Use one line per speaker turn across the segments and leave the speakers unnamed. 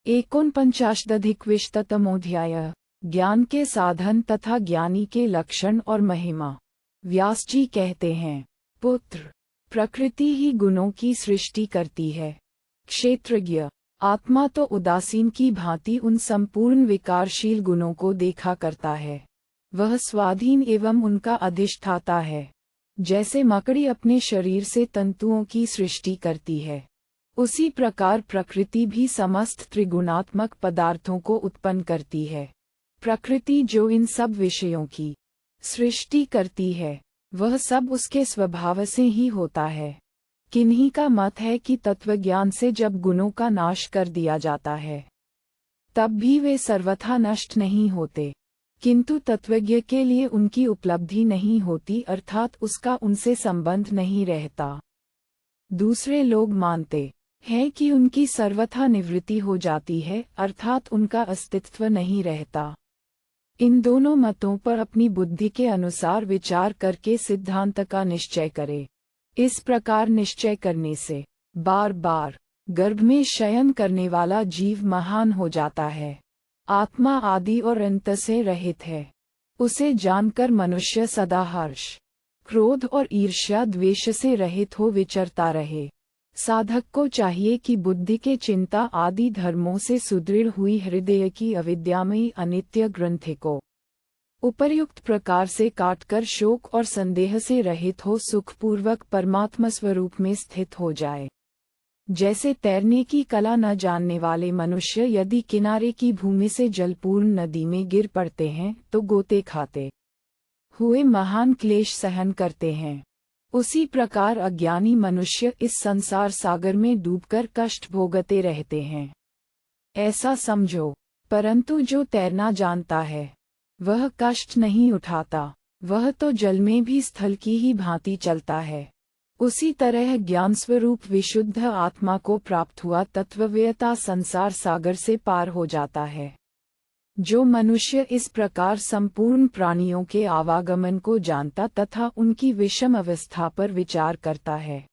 एकोनपंचाशदधिकविंशतमोऽध्यायः ज्ञान के साधन तथा ज्ञानी के लक्षण और महिमा। व्यास जी कहते हैं, पुत्र, प्रकृति ही गुणों की सृष्टि करती है। क्षेत्रज्ञ आत्मा तो उदासीन की भांति उन संपूर्ण विकारशील गुणों को देखा करता है। वह स्वाधीन एवं उनका अधिष्ठाता है। जैसे मकड़ी अपने शरीर से तंतुओं की सृष्टि करती है, उसी प्रकार प्रकृति भी समस्त त्रिगुणात्मक पदार्थों को उत्पन्न करती है। प्रकृति जो इन सब विषयों की सृष्टि करती है, वह सब उसके स्वभाव से ही होता है। किन्हीं का मत है कि तत्वज्ञान से जब गुणों का नाश कर दिया जाता है, तब भी वे सर्वथा नष्ट नहीं होते, किंतु तत्वज्ञ के लिए उनकी उपलब्धि नहीं होती, अर्थात उसका उनसे संबंध नहीं रहता। दूसरे लोग मानते है कि उनकी सर्वथा निवृत्ति हो जाती है, अर्थात उनका अस्तित्व नहीं रहता। इन दोनों मतों पर अपनी बुद्धि के अनुसार विचार करके सिद्धांत का निश्चय करे। इस प्रकार निश्चय करने से बार बार गर्भ में शयन करने वाला जीव महान हो जाता है। आत्मा आदि और अंत से रहित है। उसे जानकर मनुष्य सदा हर्ष, क्रोध और ईर्ष्या द्वेष से रहित हो विचरता रहे। साधक को चाहिए कि बुद्धि के चिंता आदि धर्मों से सुदृढ़ हुई हृदय की अविद्यामयी अनित्य ग्रंथि को उपर्युक्त प्रकार से काटकर शोक और संदेह से रहित हो सुखपूर्वक परमात्मा स्वरूप में स्थित हो जाए। जैसे तैरने की कला न जानने वाले मनुष्य यदि किनारे की भूमि से जलपूर्ण नदी में गिर पड़ते हैं तो गोते खाते हुए महान क्लेश सहन करते हैं, उसी प्रकार अज्ञानी मनुष्य इस संसार सागर में डूबकर कष्ट भोगते रहते हैं। ऐसा समझो। परंतु जो तैरना जानता है, वह कष्ट नहीं उठाता, वह तो जल में भी स्थल की ही भांति चलता है। उसी तरह ज्ञान स्वरूप विशुद्ध आत्मा को प्राप्त हुआ तत्ववेत्ता संसार सागर से पार हो जाता है। जो मनुष्य इस प्रकार संपूर्ण प्राणियों के आवागमन को जानता तथा उनकी विषम अवस्था पर विचार करता है,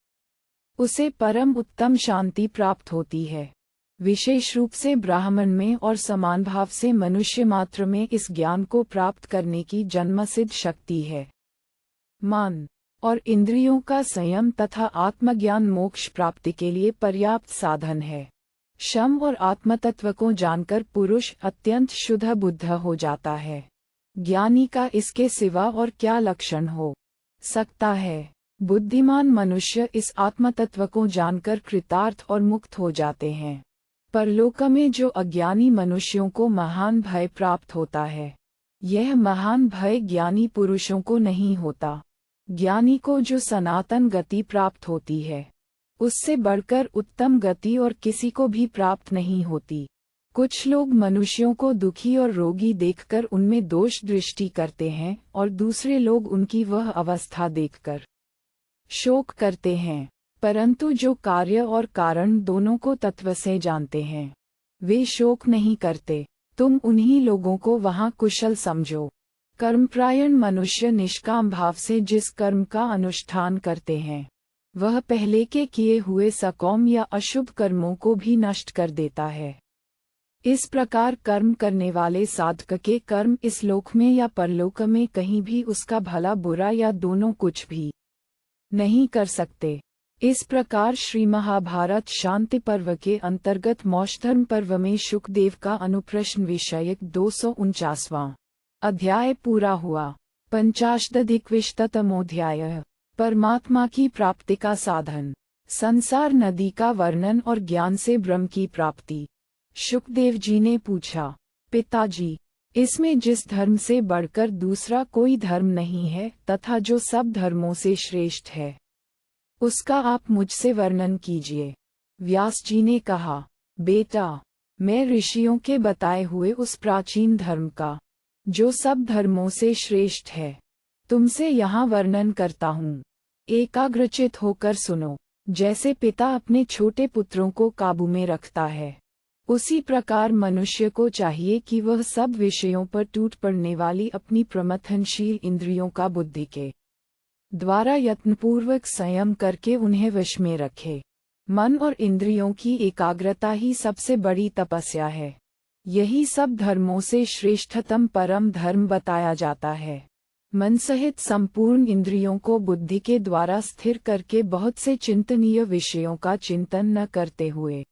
उसे परम उत्तम शांति प्राप्त होती है। विशेष रूप से ब्राह्मण में और समान भाव से मनुष्य मात्र में इस ज्ञान को प्राप्त करने की जन्मसिद्ध शक्ति है। मन और इंद्रियों का संयम तथा आत्मज्ञान मोक्ष प्राप्ति के लिए पर्याप्त साधन है। शम और आत्मतत्व को जानकर पुरुष अत्यंत शुद्ध बुद्ध हो जाता है। ज्ञानी का इसके सिवा और क्या लक्षण हो सकता है। बुद्धिमान मनुष्य इस आत्मतत्व को जानकर कृतार्थ और मुक्त हो जाते हैं। परलोक में जो अज्ञानी मनुष्यों को महान भय प्राप्त होता है, यह महान भय ज्ञानी पुरुषों को नहीं होता। ज्ञानी को जो सनातन गति प्राप्त होती है, उससे बढ़कर उत्तम गति और किसी को भी प्राप्त नहीं होती। कुछ लोग मनुष्यों को दुखी और रोगी देखकर उनमें दोष दृष्टि करते हैं और दूसरे लोग उनकी वह अवस्था देखकर शोक करते हैं। परंतु जो कार्य और कारण दोनों को तत्व से जानते हैं, वे शोक नहीं करते। तुम उन्हीं लोगों को वहाँ कुशल समझो। कर्मप्रायण मनुष्य निष्काम भाव से जिस कर्म का अनुष्ठान करते हैं, वह पहले के किए हुए सकौम या अशुभ कर्मों को भी नष्ट कर देता है। इस प्रकार कर्म करने वाले साधक के कर्म इस लोक में या परलोक में कहीं भी उसका भला बुरा या दोनों कुछ भी नहीं कर सकते। इस प्रकार श्री महाभारत शांति पर्व के अंतर्गत मोक्षधर्म पर्व में शुकदेव का अनुप्रश्न विषयक 249वां अध्याय पूरा हुआ। 50अधिकविंशतमोऽध्यायः परमात्मा की प्राप्ति का साधन। संसार नदी का वर्णन और ज्ञान से ब्रह्म की प्राप्ति। शुकदेव जी ने पूछा, पिताजी, इसमें जिस धर्म से बढ़कर दूसरा कोई धर्म नहीं है तथा जो सब धर्मों से श्रेष्ठ है, उसका आप मुझसे वर्णन कीजिए। व्यास जी ने कहा, बेटा, मैं ऋषियों के बताए हुए उस प्राचीन धर्म का, जो सब धर्मों से श्रेष्ठ है, तुमसे यहाँ वर्णन करता हूँ। एकाग्रचित होकर सुनो। जैसे पिता अपने छोटे पुत्रों को काबू में रखता है, उसी प्रकार मनुष्य को चाहिए कि वह सब विषयों पर टूट पड़ने वाली अपनी प्रमथनशील इंद्रियों का बुद्धि के द्वारा यत्नपूर्वक संयम करके उन्हें वश में रखे। मन और इंद्रियों की एकाग्रता ही सबसे बड़ी तपस्या है। यही सब धर्मों से श्रेष्ठतम परम धर्म बताया जाता है। मन सहित संपूर्ण इंद्रियों को बुद्धि के द्वारा स्थिर करके बहुत से चिंतनीय विषयों का चिंतन न करते हुए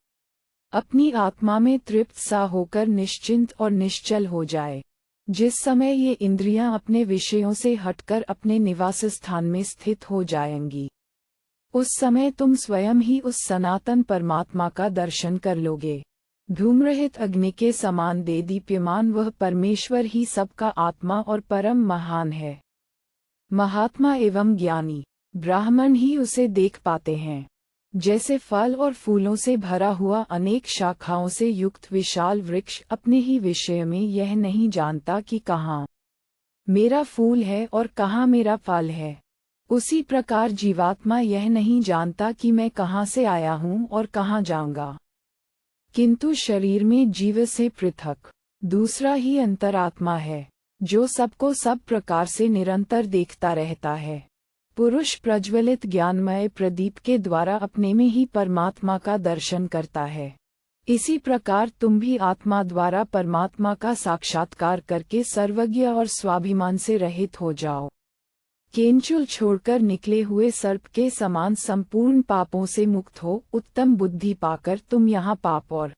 अपनी आत्मा में तृप्त सा होकर निश्चिंत और निश्चल हो जाए। जिस समय ये इंद्रियां अपने विषयों से हटकर अपने निवास स्थान में स्थित हो जाएंगी, उस समय तुम स्वयं ही उस सनातन परमात्मा का दर्शन कर लोगे। धूम्रहित अग्नि के समान देदीप्यमान वह परमेश्वर ही सबका आत्मा और परम महान है। महात्मा एवं ज्ञानी ब्राह्मण ही उसे देख पाते हैं। जैसे फल और फूलों से भरा हुआ अनेक शाखाओं से युक्त विशाल वृक्ष अपने ही विषय में यह नहीं जानता कि कहाँ मेरा फूल है और कहाँ मेरा फल है, उसी प्रकार जीवात्मा यह नहीं जानता कि मैं कहाँ से आया हूँ और कहाँ जाऊंगा। किंतु शरीर में जीव से पृथक दूसरा ही अंतरात्मा है, जो सबको सब प्रकार से निरंतर देखता रहता है। पुरुष प्रज्वलित ज्ञानमय प्रदीप के द्वारा अपने में ही परमात्मा का दर्शन करता है। इसी प्रकार तुम भी आत्मा द्वारा परमात्मा का साक्षात्कार करके सर्वज्ञ और स्वाभिमान से रहित हो जाओ। केंचुल छोड़कर निकले हुए सर्प के समान संपूर्ण पापों से मुक्त हो उत्तम बुद्धि पाकर तुम यहाँ पाप और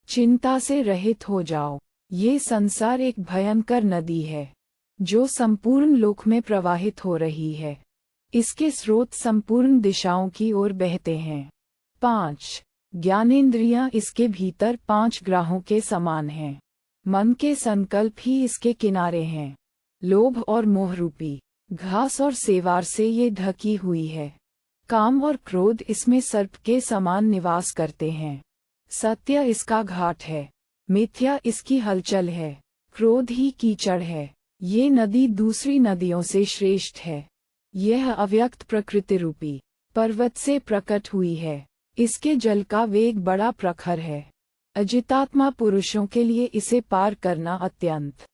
चिंता से रहित हो जाओ। ये संसार एक भयंकर नदी है, जो संपूर्ण लोक में प्रवाहित हो रही है। इसके स्रोत संपूर्ण दिशाओं की ओर बहते हैं। 5 ज्ञानेंद्रियां इसके भीतर 5 ग्राहों के समान हैं। मन के संकल्प ही इसके किनारे हैं। लोभ और मोह रूपी घास और सेवार से ये ढकी हुई है। काम और क्रोध इसमें सर्प के समान निवास करते हैं। सत्य इसका घाट है, मिथ्या इसकी हलचल है, क्रोध ही कीचड़ है। ये नदी दूसरी नदियों से श्रेष्ठ है। यह अव्यक्त प्रकृति रूपी पर्वत से प्रकट हुई है। इसके जल का वेग बड़ा प्रखर है। अजितात्मा पुरुषों के लिए इसे पार करना अत्यंत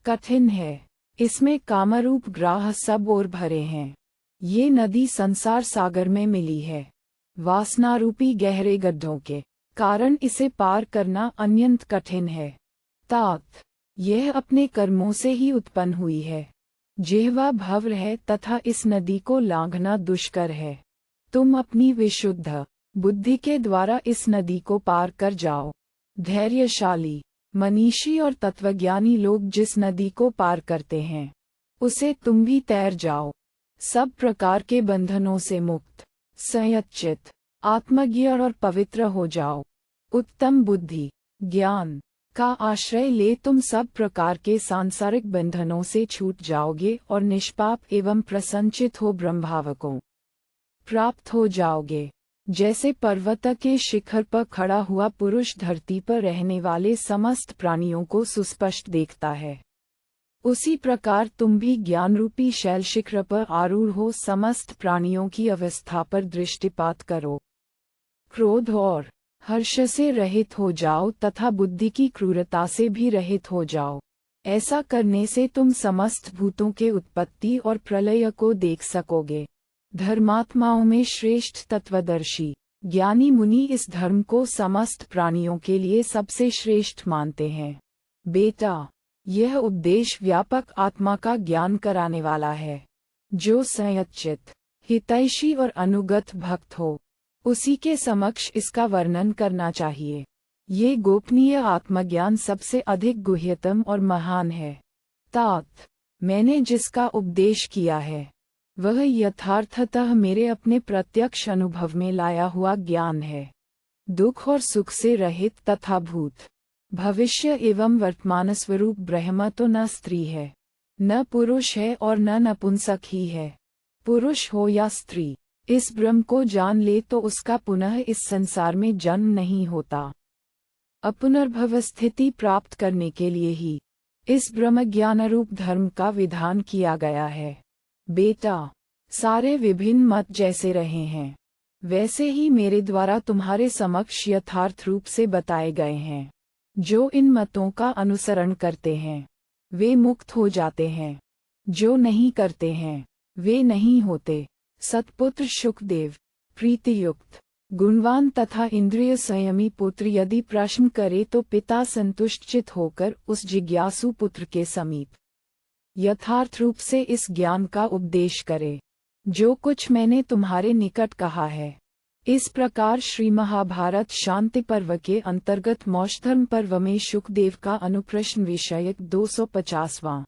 कठिन है। इसमें कामरूप ग्राह सब ओर भरे हैं। ये नदी संसार सागर में मिली है। वासनारूपी गहरे गड्ढों के कारण इसे पार करना अत्यंत कठिन है। तात यह अपने कर्मों से ही उत्पन्न हुई है। जिह्वा भव्र है तथा इस नदी को लांघना दुष्कर है। तुम अपनी विशुद्ध बुद्धि के द्वारा इस नदी को पार कर जाओ। धैर्यशाली मनीषी और तत्वज्ञानी लोग जिस नदी को पार करते हैं, उसे तुम भी तैर जाओ। सब प्रकार के बंधनों से मुक्त, संयतचित, आत्मज्ञ और पवित्र हो जाओ। उत्तम बुद्धि ज्ञान का आश्रय ले तुम सब प्रकार के सांसारिक बंधनों से छूट जाओगे और निष्पाप एवं प्रसन्नचित हो ब्रह्मभाव को प्राप्त हो जाओगे। जैसे पर्वत के शिखर पर खड़ा हुआ पुरुष धरती पर रहने वाले समस्त प्राणियों को सुस्पष्ट देखता है, उसी प्रकार तुम भी ज्ञान रूपी शैल शिखर पर आरूढ़ हो समस्त प्राणियों की अवस्था पर दृष्टिपात करो। क्रोध और हर्ष से रहित हो जाओ तथा बुद्धि की क्रूरता से भी रहित हो जाओ। ऐसा करने से तुम समस्त भूतों के उत्पत्ति और प्रलय को देख सकोगे। धर्मात्माओं में श्रेष्ठ तत्वदर्शी ज्ञानी मुनि इस धर्म को समस्त प्राणियों के लिए सबसे श्रेष्ठ मानते हैं। बेटा, यह उपदेश व्यापक आत्मा का ज्ञान कराने वाला है। जो संयतचित, हितैषी और अनुगत भक्त हो, उसी के समक्ष इसका वर्णन करना चाहिए। ये गोपनीय आत्मज्ञान सबसे अधिक गुह्यतम और महान है। तात मैंने जिसका उपदेश किया है, वह यथार्थतः मेरे अपने प्रत्यक्ष अनुभव में लाया हुआ ज्ञान है। दुख और सुख से रहित तथा भूत, भविष्य एवं वर्तमान स्वरूप ब्रह्म तो न स्त्री है, न पुरुष है और न नपुंसक ही है। पुरुष हो या स्त्री, इस ब्रह्म को जान ले तो उसका पुनः इस संसार में जन्म नहीं होता। अपुनर्भव स्थिति प्राप्त करने के लिए ही इस ब्रह्म ज्ञान रूप धर्म का विधान किया गया है। बेटा, सारे विभिन्न मत जैसे रहे हैं, वैसे ही मेरे द्वारा तुम्हारे समक्ष यथार्थ रूप से बताए गए हैं। जो इन मतों का अनुसरण करते हैं, वे मुक्त हो जाते हैं। जो नहीं करते हैं, वे नहीं होते। सतपुत्र शुकदेव प्रीतियुक्त गुणवान तथा इंद्रिय संयमी पुत्र यदि प्रश्न करे तो पिता संतुष्ट होकर उस जिज्ञासु पुत्र के समीप यथार्थ रूप से इस ज्ञान का उपदेश करे जो कुछ मैंने तुम्हारे निकट कहा है। इस प्रकार श्री महाभारत शांति पर्व के अंतर्गत मौषधर्म पर्व में शुकदेव का अनुप्रश्न विषयक 250वां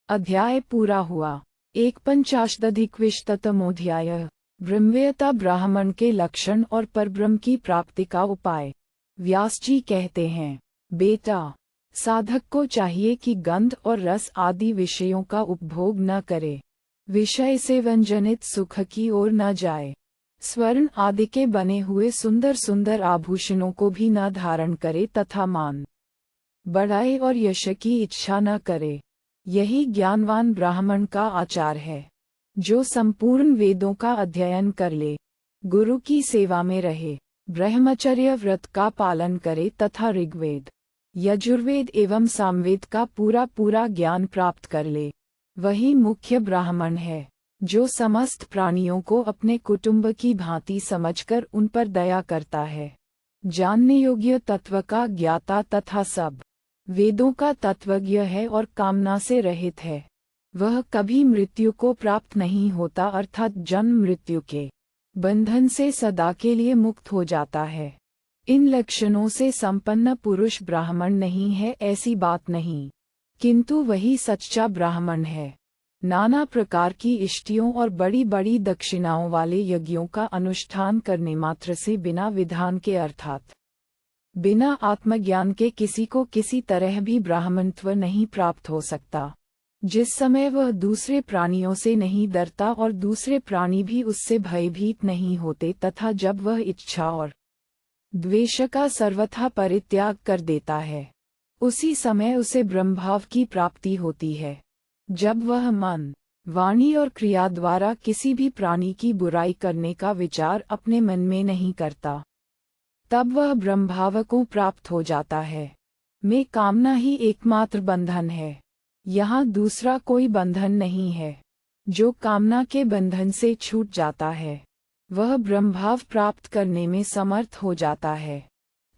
अध्याय पूरा हुआ। 51-अधिकविंशतमोऽध्याय ब्रह्मवेत्ता ब्राह्मण के लक्षण और परब्रह्म की प्राप्ति का उपाय। व्यास जी कहते हैं, बेटा, साधक को चाहिए कि गंध और रस आदि विषयों का उपभोग न करे, विषय से व्यंजनित सुख की ओर न जाए, स्वर्ण आदि के बने हुए सुंदर सुंदर आभूषणों को भी न धारण करे तथा मान बढ़ाई और यश की इच्छा न करे। यही ज्ञानवान ब्राह्मण का आचार है, जो संपूर्ण वेदों का अध्ययन कर ले, गुरु की सेवा में रहे, ब्रह्मचर्य व्रत का पालन करे तथा ऋग्वेद, यजुर्वेद एवं सामवेद का पूरा पूरा ज्ञान प्राप्त कर ले। वही मुख्य ब्राह्मण है, जो समस्त प्राणियों को अपने कुटुंब की भांति समझकर उन पर दया करता है, जानने योग्य तत्व का ज्ञाता तथा सब वेदों का तत्वज्ञ है और कामना से रहित है। वह कभी मृत्यु को प्राप्त नहीं होता, अर्थात जन्म मृत्यु के बंधन से सदा के लिए मुक्त हो जाता है। इन लक्षणों से संपन्न पुरुष ब्राह्मण नहीं है ऐसी बात नहीं, किंतु वही सच्चा ब्राह्मण है। नाना प्रकार की इष्टियों और बड़ी बड़ी दक्षिणाओं वाले यज्ञों का अनुष्ठान करने मात्र से बिना विधान के अर्थात बिना आत्मज्ञान के किसी को किसी तरह भी ब्राह्मणत्व नहीं प्राप्त हो सकता। जिस समय वह दूसरे प्राणियों से नहीं डरता और दूसरे प्राणी भी उससे भयभीत नहीं होते, तथा जब वह इच्छा और द्वेष का सर्वथा परित्याग कर देता है, उसी समय उसे ब्रह्मभाव की प्राप्ति होती है। जब वह मन, वाणी और क्रिया द्वारा किसी भी प्राणी की बुराई करने का विचार अपने मन में नहीं करता, तब वह ब्रह्मभाव को प्राप्त हो जाता है। में कामना ही एकमात्र बंधन है, यहाँ दूसरा कोई बंधन नहीं है। जो कामना के बंधन से छूट जाता है, वह ब्रह्मभाव प्राप्त करने में समर्थ हो जाता है।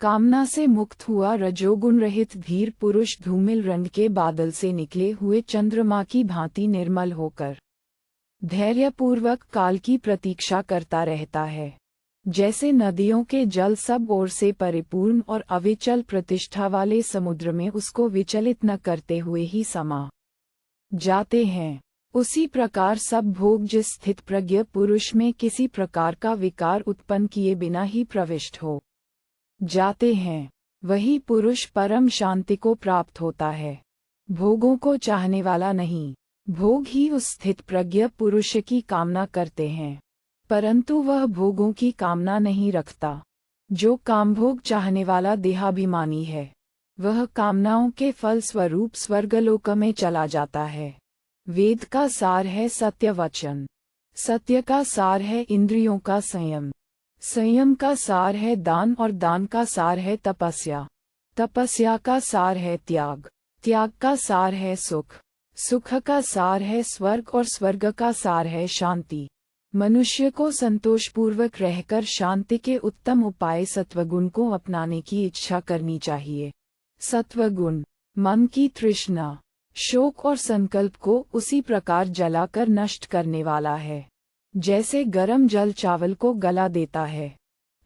कामना से मुक्त हुआ रजोगुण रहित धीर पुरुष धूमिल रंग के बादल से निकले हुए चंद्रमा की भांति निर्मल होकर धैर्यपूर्वक काल की प्रतीक्षा करता रहता है। जैसे नदियों के जल सब ओर से परिपूर्ण और अविचल प्रतिष्ठा वाले समुद्र में उसको विचलित न करते हुए ही समा जाते हैं, उसी प्रकार सब भोग जिस स्थित प्रज्ञ पुरुष में किसी प्रकार का विकार उत्पन्न किए बिना ही प्रविष्ट हो जाते हैं, वही पुरुष परम शांति को प्राप्त होता है। भोगों को चाहने वाला नहीं, भोग ही उस स्थित प्रज्ञ पुरुष की कामना करते हैं, परंतु वह भोगों की कामना नहीं रखता। जो कामभोग चाहने वाला देहाभिमानी है, वह कामनाओं के फल स्वरूप स्वर्गलोक में चला जाता है। वेद का सार है सत्य वचन, सत्य का सार है इंद्रियों का संयम, संयम का सार है दान और दान का सार है तपस्या, तपस्या का सार है त्याग, त्याग का सार है सुख, सुख का सार है स्वर्ग और स्वर्ग का सार है शांति। मनुष्य को संतोषपूर्वक रहकर शांति के उत्तम उपाय सत्वगुण को अपनाने की इच्छा करनी चाहिए। सत्वगुण मन की तृष्णा, शोक और संकल्प को उसी प्रकार जलाकर नष्ट करने वाला है, जैसे गर्म जल चावल को गला देता है।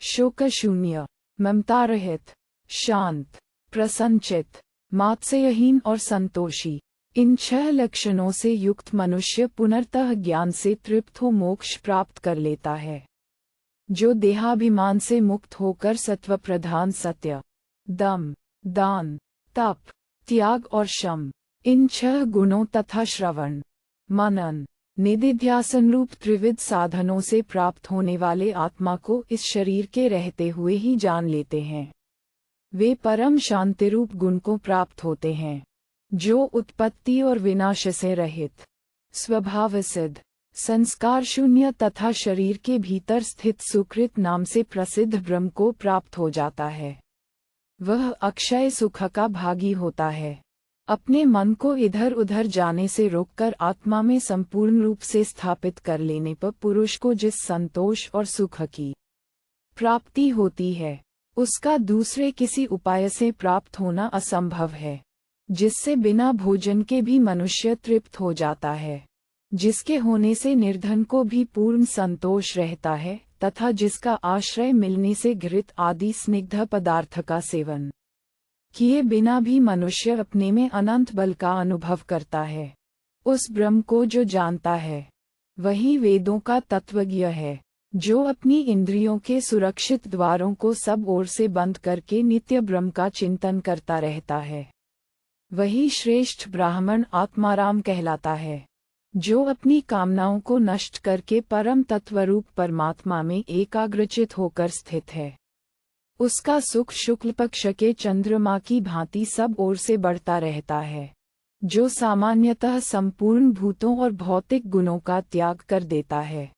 शोक शून्य, ममता रहित, शांत, प्रसन्नचित्त, मात्सर्यहीन और संतोषी, इन 6 लक्षणों से युक्त मनुष्य पुनर्तः ज्ञान से तृप्त हो मोक्ष प्राप्त कर लेता है। जो देहाभिमान से मुक्त होकर सत्व प्रधान सत्य, दम, दान, तप, त्याग और शम, इन 6 गुणों तथा श्रवण, मनन, निधिध्यासन रूप त्रिविध साधनों से प्राप्त होने वाले आत्मा को इस शरीर के रहते हुए ही जान लेते हैं, वे परम शांति रूप गुण को प्राप्त होते हैं, जो उत्पत्ति और विनाश से रहित, स्वभाव सिद्ध, संस्कार शून्य तथा शरीर के भीतर स्थित सुकृत नाम से प्रसिद्ध ब्रह्म को प्राप्त हो जाता है। वह अक्षय सुख का भागी होता है। अपने मन को इधर उधर जाने से रोककर आत्मा में संपूर्ण रूप से स्थापित कर लेने पर पुरुष को जिस संतोष और सुख की प्राप्ति होती है, उसका दूसरे किसी उपाय से प्राप्त होना असंभव है। जिससे बिना भोजन के भी मनुष्य तृप्त हो जाता है, जिसके होने से निर्धन को भी पूर्ण संतोष रहता है, तथा जिसका आश्रय मिलने से घृत आदि स्निग्ध पदार्थ का सेवन किए बिना भी मनुष्य अपने में अनंत बल का अनुभव करता है। उस ब्रह्म को जो जानता है वही वेदों का तत्वज्ञ है, जो अपनी इंद्रियों के सुरक्षित द्वारों को सब ओर से बंद करके नित्य ब्रह्म का चिंतन करता रहता है। वही श्रेष्ठ ब्राह्मण आत्माराम कहलाता है, जो अपनी कामनाओं को नष्ट करके परम तत्वरूप परमात्मा में एकाग्रचित होकर स्थित है। उसका सुख शुक्ल पक्ष के चंद्रमा की भांति सब ओर से बढ़ता रहता है, जो सामान्यतः संपूर्ण भूतों और भौतिक गुणों का त्याग कर देता है।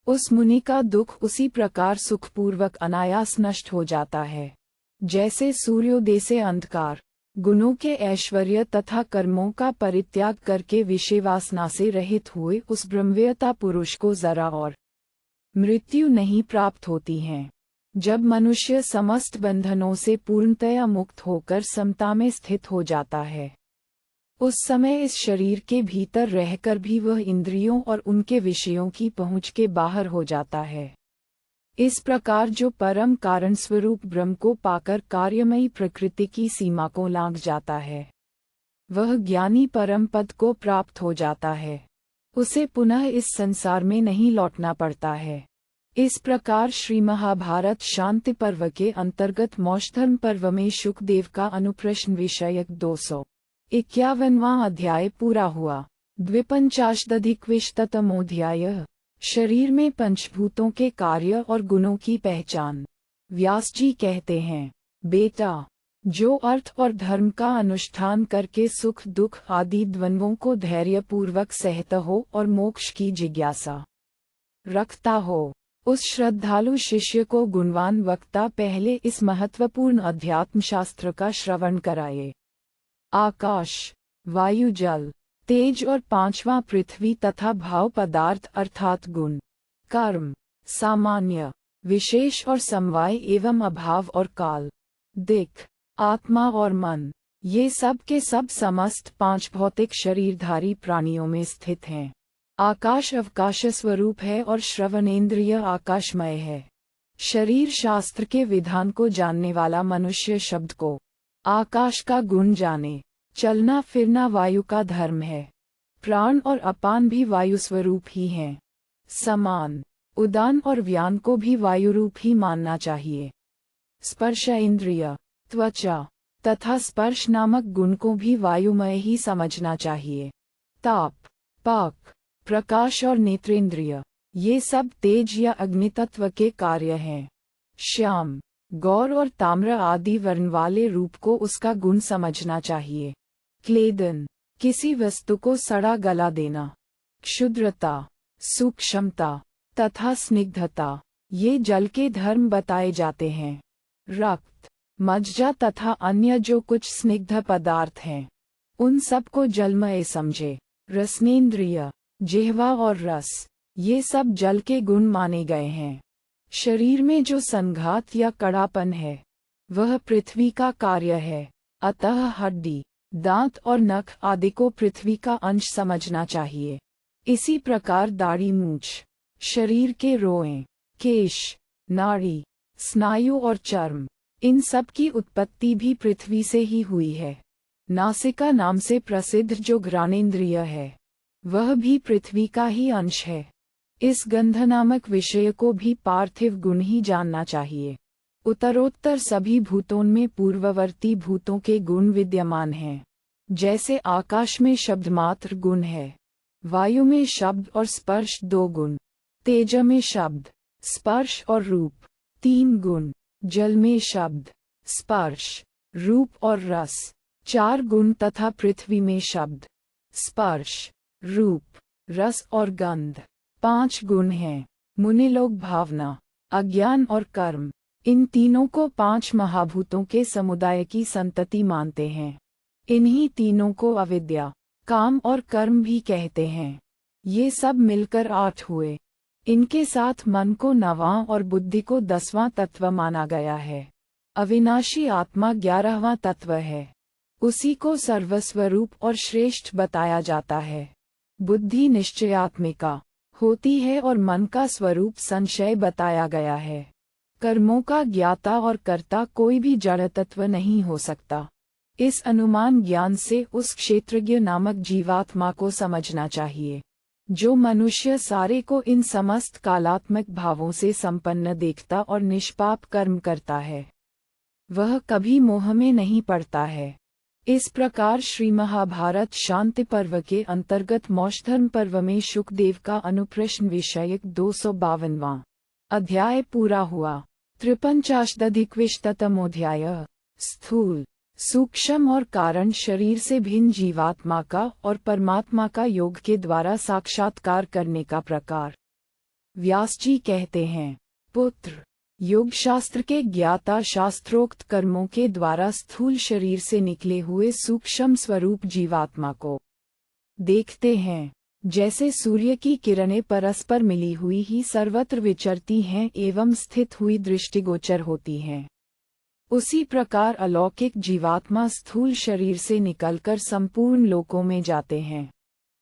उस मुनि का दुख उसी प्रकार सुखपूर्वक अनायास नष्ट हो जाता है, जैसे सूर्योदय से अंधकार, गुणों के ऐश्वर्य तथा कर्मों का परित्याग करके विषय वासना से रहित हुए उस ब्रह्मवेत्ता पुरुष को जरा और मृत्यु नहीं प्राप्त होती है। जब मनुष्य समस्त बंधनों से पूर्णतया मुक्त होकर समता में स्थित हो जाता है, उस समय इस शरीर के भीतर रहकर भी वह इंद्रियों और उनके विषयों की पहुँच के बाहर हो जाता है। इस प्रकार जो परम कारण स्वरूप ब्रह्म को पाकर कार्यमयी प्रकृति की सीमा को लांघ जाता है, वह ज्ञानी परम पद को प्राप्त हो जाता है। उसे पुनः इस संसार में नहीं लौटना पड़ता है। इस प्रकार श्री महाभारत शांति पर्व के अंतर्गत मोक्षधर्म पर्व में शुकदेव का अनुप्रश्न विषयक 251वां अध्याय पूरा हुआ। 250 शरीर में पंचभूतों के कार्य और गुणों की पहचान। व्यास जी कहते हैं, बेटा, जो अर्थ और धर्म का अनुष्ठान करके सुख दुख आदि द्वंद्वों को धैर्यपूर्वक सहता हो और मोक्ष की जिज्ञासा रखता हो, उस श्रद्धालु शिष्य को गुणवान वक्ता पहले इस महत्वपूर्ण अध्यात्म शास्त्र का श्रवण कराए। आकाश, वायु, जल, तेज और पांचवा पृथ्वी तथा भाव पदार्थ अर्थात गुण, कर्म, सामान्य, विशेष और समवाय एवं अभाव और काल, दिक्, आत्मा और मन, ये सब के सब समस्त पांच भौतिक शरीरधारी प्राणियों में स्थित हैं। आकाश अवकाश स्वरूप है और श्रवणेन्द्रिय आकाशमय है। शरीर शास्त्र के विधान को जानने वाला मनुष्य शब्द को आकाश का गुण जाने। चलना फिरना वायु का धर्म है। प्राण और अपान भी वायु स्वरूप ही हैं। समान, उदान और व्यान को भी वायु रूप ही मानना चाहिए। स्पर्श इंद्रिय, त्वचा तथा स्पर्श नामक गुण को भी वायुमय ही समझना चाहिए। ताप, पाक, प्रकाश और नेत्रेंद्रिय, ये सब तेज या अग्नि तत्व के कार्य हैं। श्याम, गौर और ताम्र आदि वर्ण वाले रूप को उसका गुण समझना चाहिए। क्लेदन, किसी वस्तु को सड़ा गला देना। क्षुद्रता, सूक्ष्मता तथा स्निग्धता, ये जल के धर्म बताए जाते हैं। रक्त, मज्जा तथा अन्य जो कुछ स्निग्ध पदार्थ हैं, उन सब को जलमय समझे। रसनेन्द्रिय, जिह्वा और रस, ये सब जल के गुण माने गए हैं। शरीर में जो संघात या कड़ापन है, वह पृथ्वी का कार्य है। अतः हड्डी, दांत और नख आदि को पृथ्वी का अंश समझना चाहिए। इसी प्रकार दाढ़ी मूंछ, शरीर के रोएं, केश, नाड़ी, स्नायु और चर्म, इन सब की उत्पत्ति भी पृथ्वी से ही हुई है। नासिका नाम से प्रसिद्ध जो घ्राणेन्द्रिय है, वह भी पृथ्वी का ही अंश है। इस गंध नामक विषय को भी पार्थिव गुण ही जानना चाहिए। उत्तरोत्तर सभी भूतों में पूर्ववर्ती भूतों के गुण विद्यमान हैं। जैसे आकाश में शब्द मात्र गुण है, वायु में शब्द और स्पर्श 2 गुण, तेज में शब्द, स्पर्श और रूप 3 गुण, जल में शब्द, स्पर्श, रूप और रस 4 गुण तथा पृथ्वी में शब्द, स्पर्श, रूप, रस और गंध 5 गुण हैं। मुनि लोग भावना, अज्ञान और कर्म, इन तीनों को 5 महाभूतों के समुदाय की संतति मानते हैं। इन्हीं तीनों को अविद्या, काम और कर्म भी कहते हैं। ये सब मिलकर 8 हुए। इनके साथ मन को 9वां और बुद्धि को 10वां तत्व माना गया है। अविनाशी आत्मा 11वां तत्व है। उसी को सर्वस्वरूप और श्रेष्ठ बताया जाता है। बुद्धि निश्चयात्मिका होती है और मन का स्वरूप संशय बताया गया है। कर्मों का ज्ञाता और कर्ता कोई भी जड़ तत्व नहीं हो सकता। इस अनुमान ज्ञान से उस क्षेत्रज्ञ नामक जीवात्मा को समझना चाहिए, जो मनुष्य सारे को इन समस्त कालात्मक भावों से संपन्न देखता और निष्पाप कर्म करता है। वह कभी मोह में नहीं पड़ता है। इस प्रकार श्री महाभारत शांति पर्व के अंतर्गत मोक्षधर्म पर्व में शुकदेव का अनुप्रश्न विषयक 252वां अध्याय पूरा हुआ। 53-अधिकविंशतमोऽध्याय। स्थूल, सूक्ष्म और कारण शरीर से भिन्न जीवात्मा का और परमात्मा का योग के द्वारा साक्षात्कार करने का प्रकार। व्यास जी कहते हैं, पुत्र, योग शास्त्र के ज्ञाता शास्त्रोक्त कर्मों के द्वारा स्थूल शरीर से निकले हुए सूक्ष्म स्वरूप जीवात्मा को देखते हैं। जैसे सूर्य की किरणें परस्पर मिली हुई ही सर्वत्र विचरती हैं एवं स्थित हुई दृष्टिगोचर होती हैं, उसी प्रकार अलौकिक जीवात्मा स्थूल शरीर से निकलकर संपूर्ण लोकों में जाते हैं।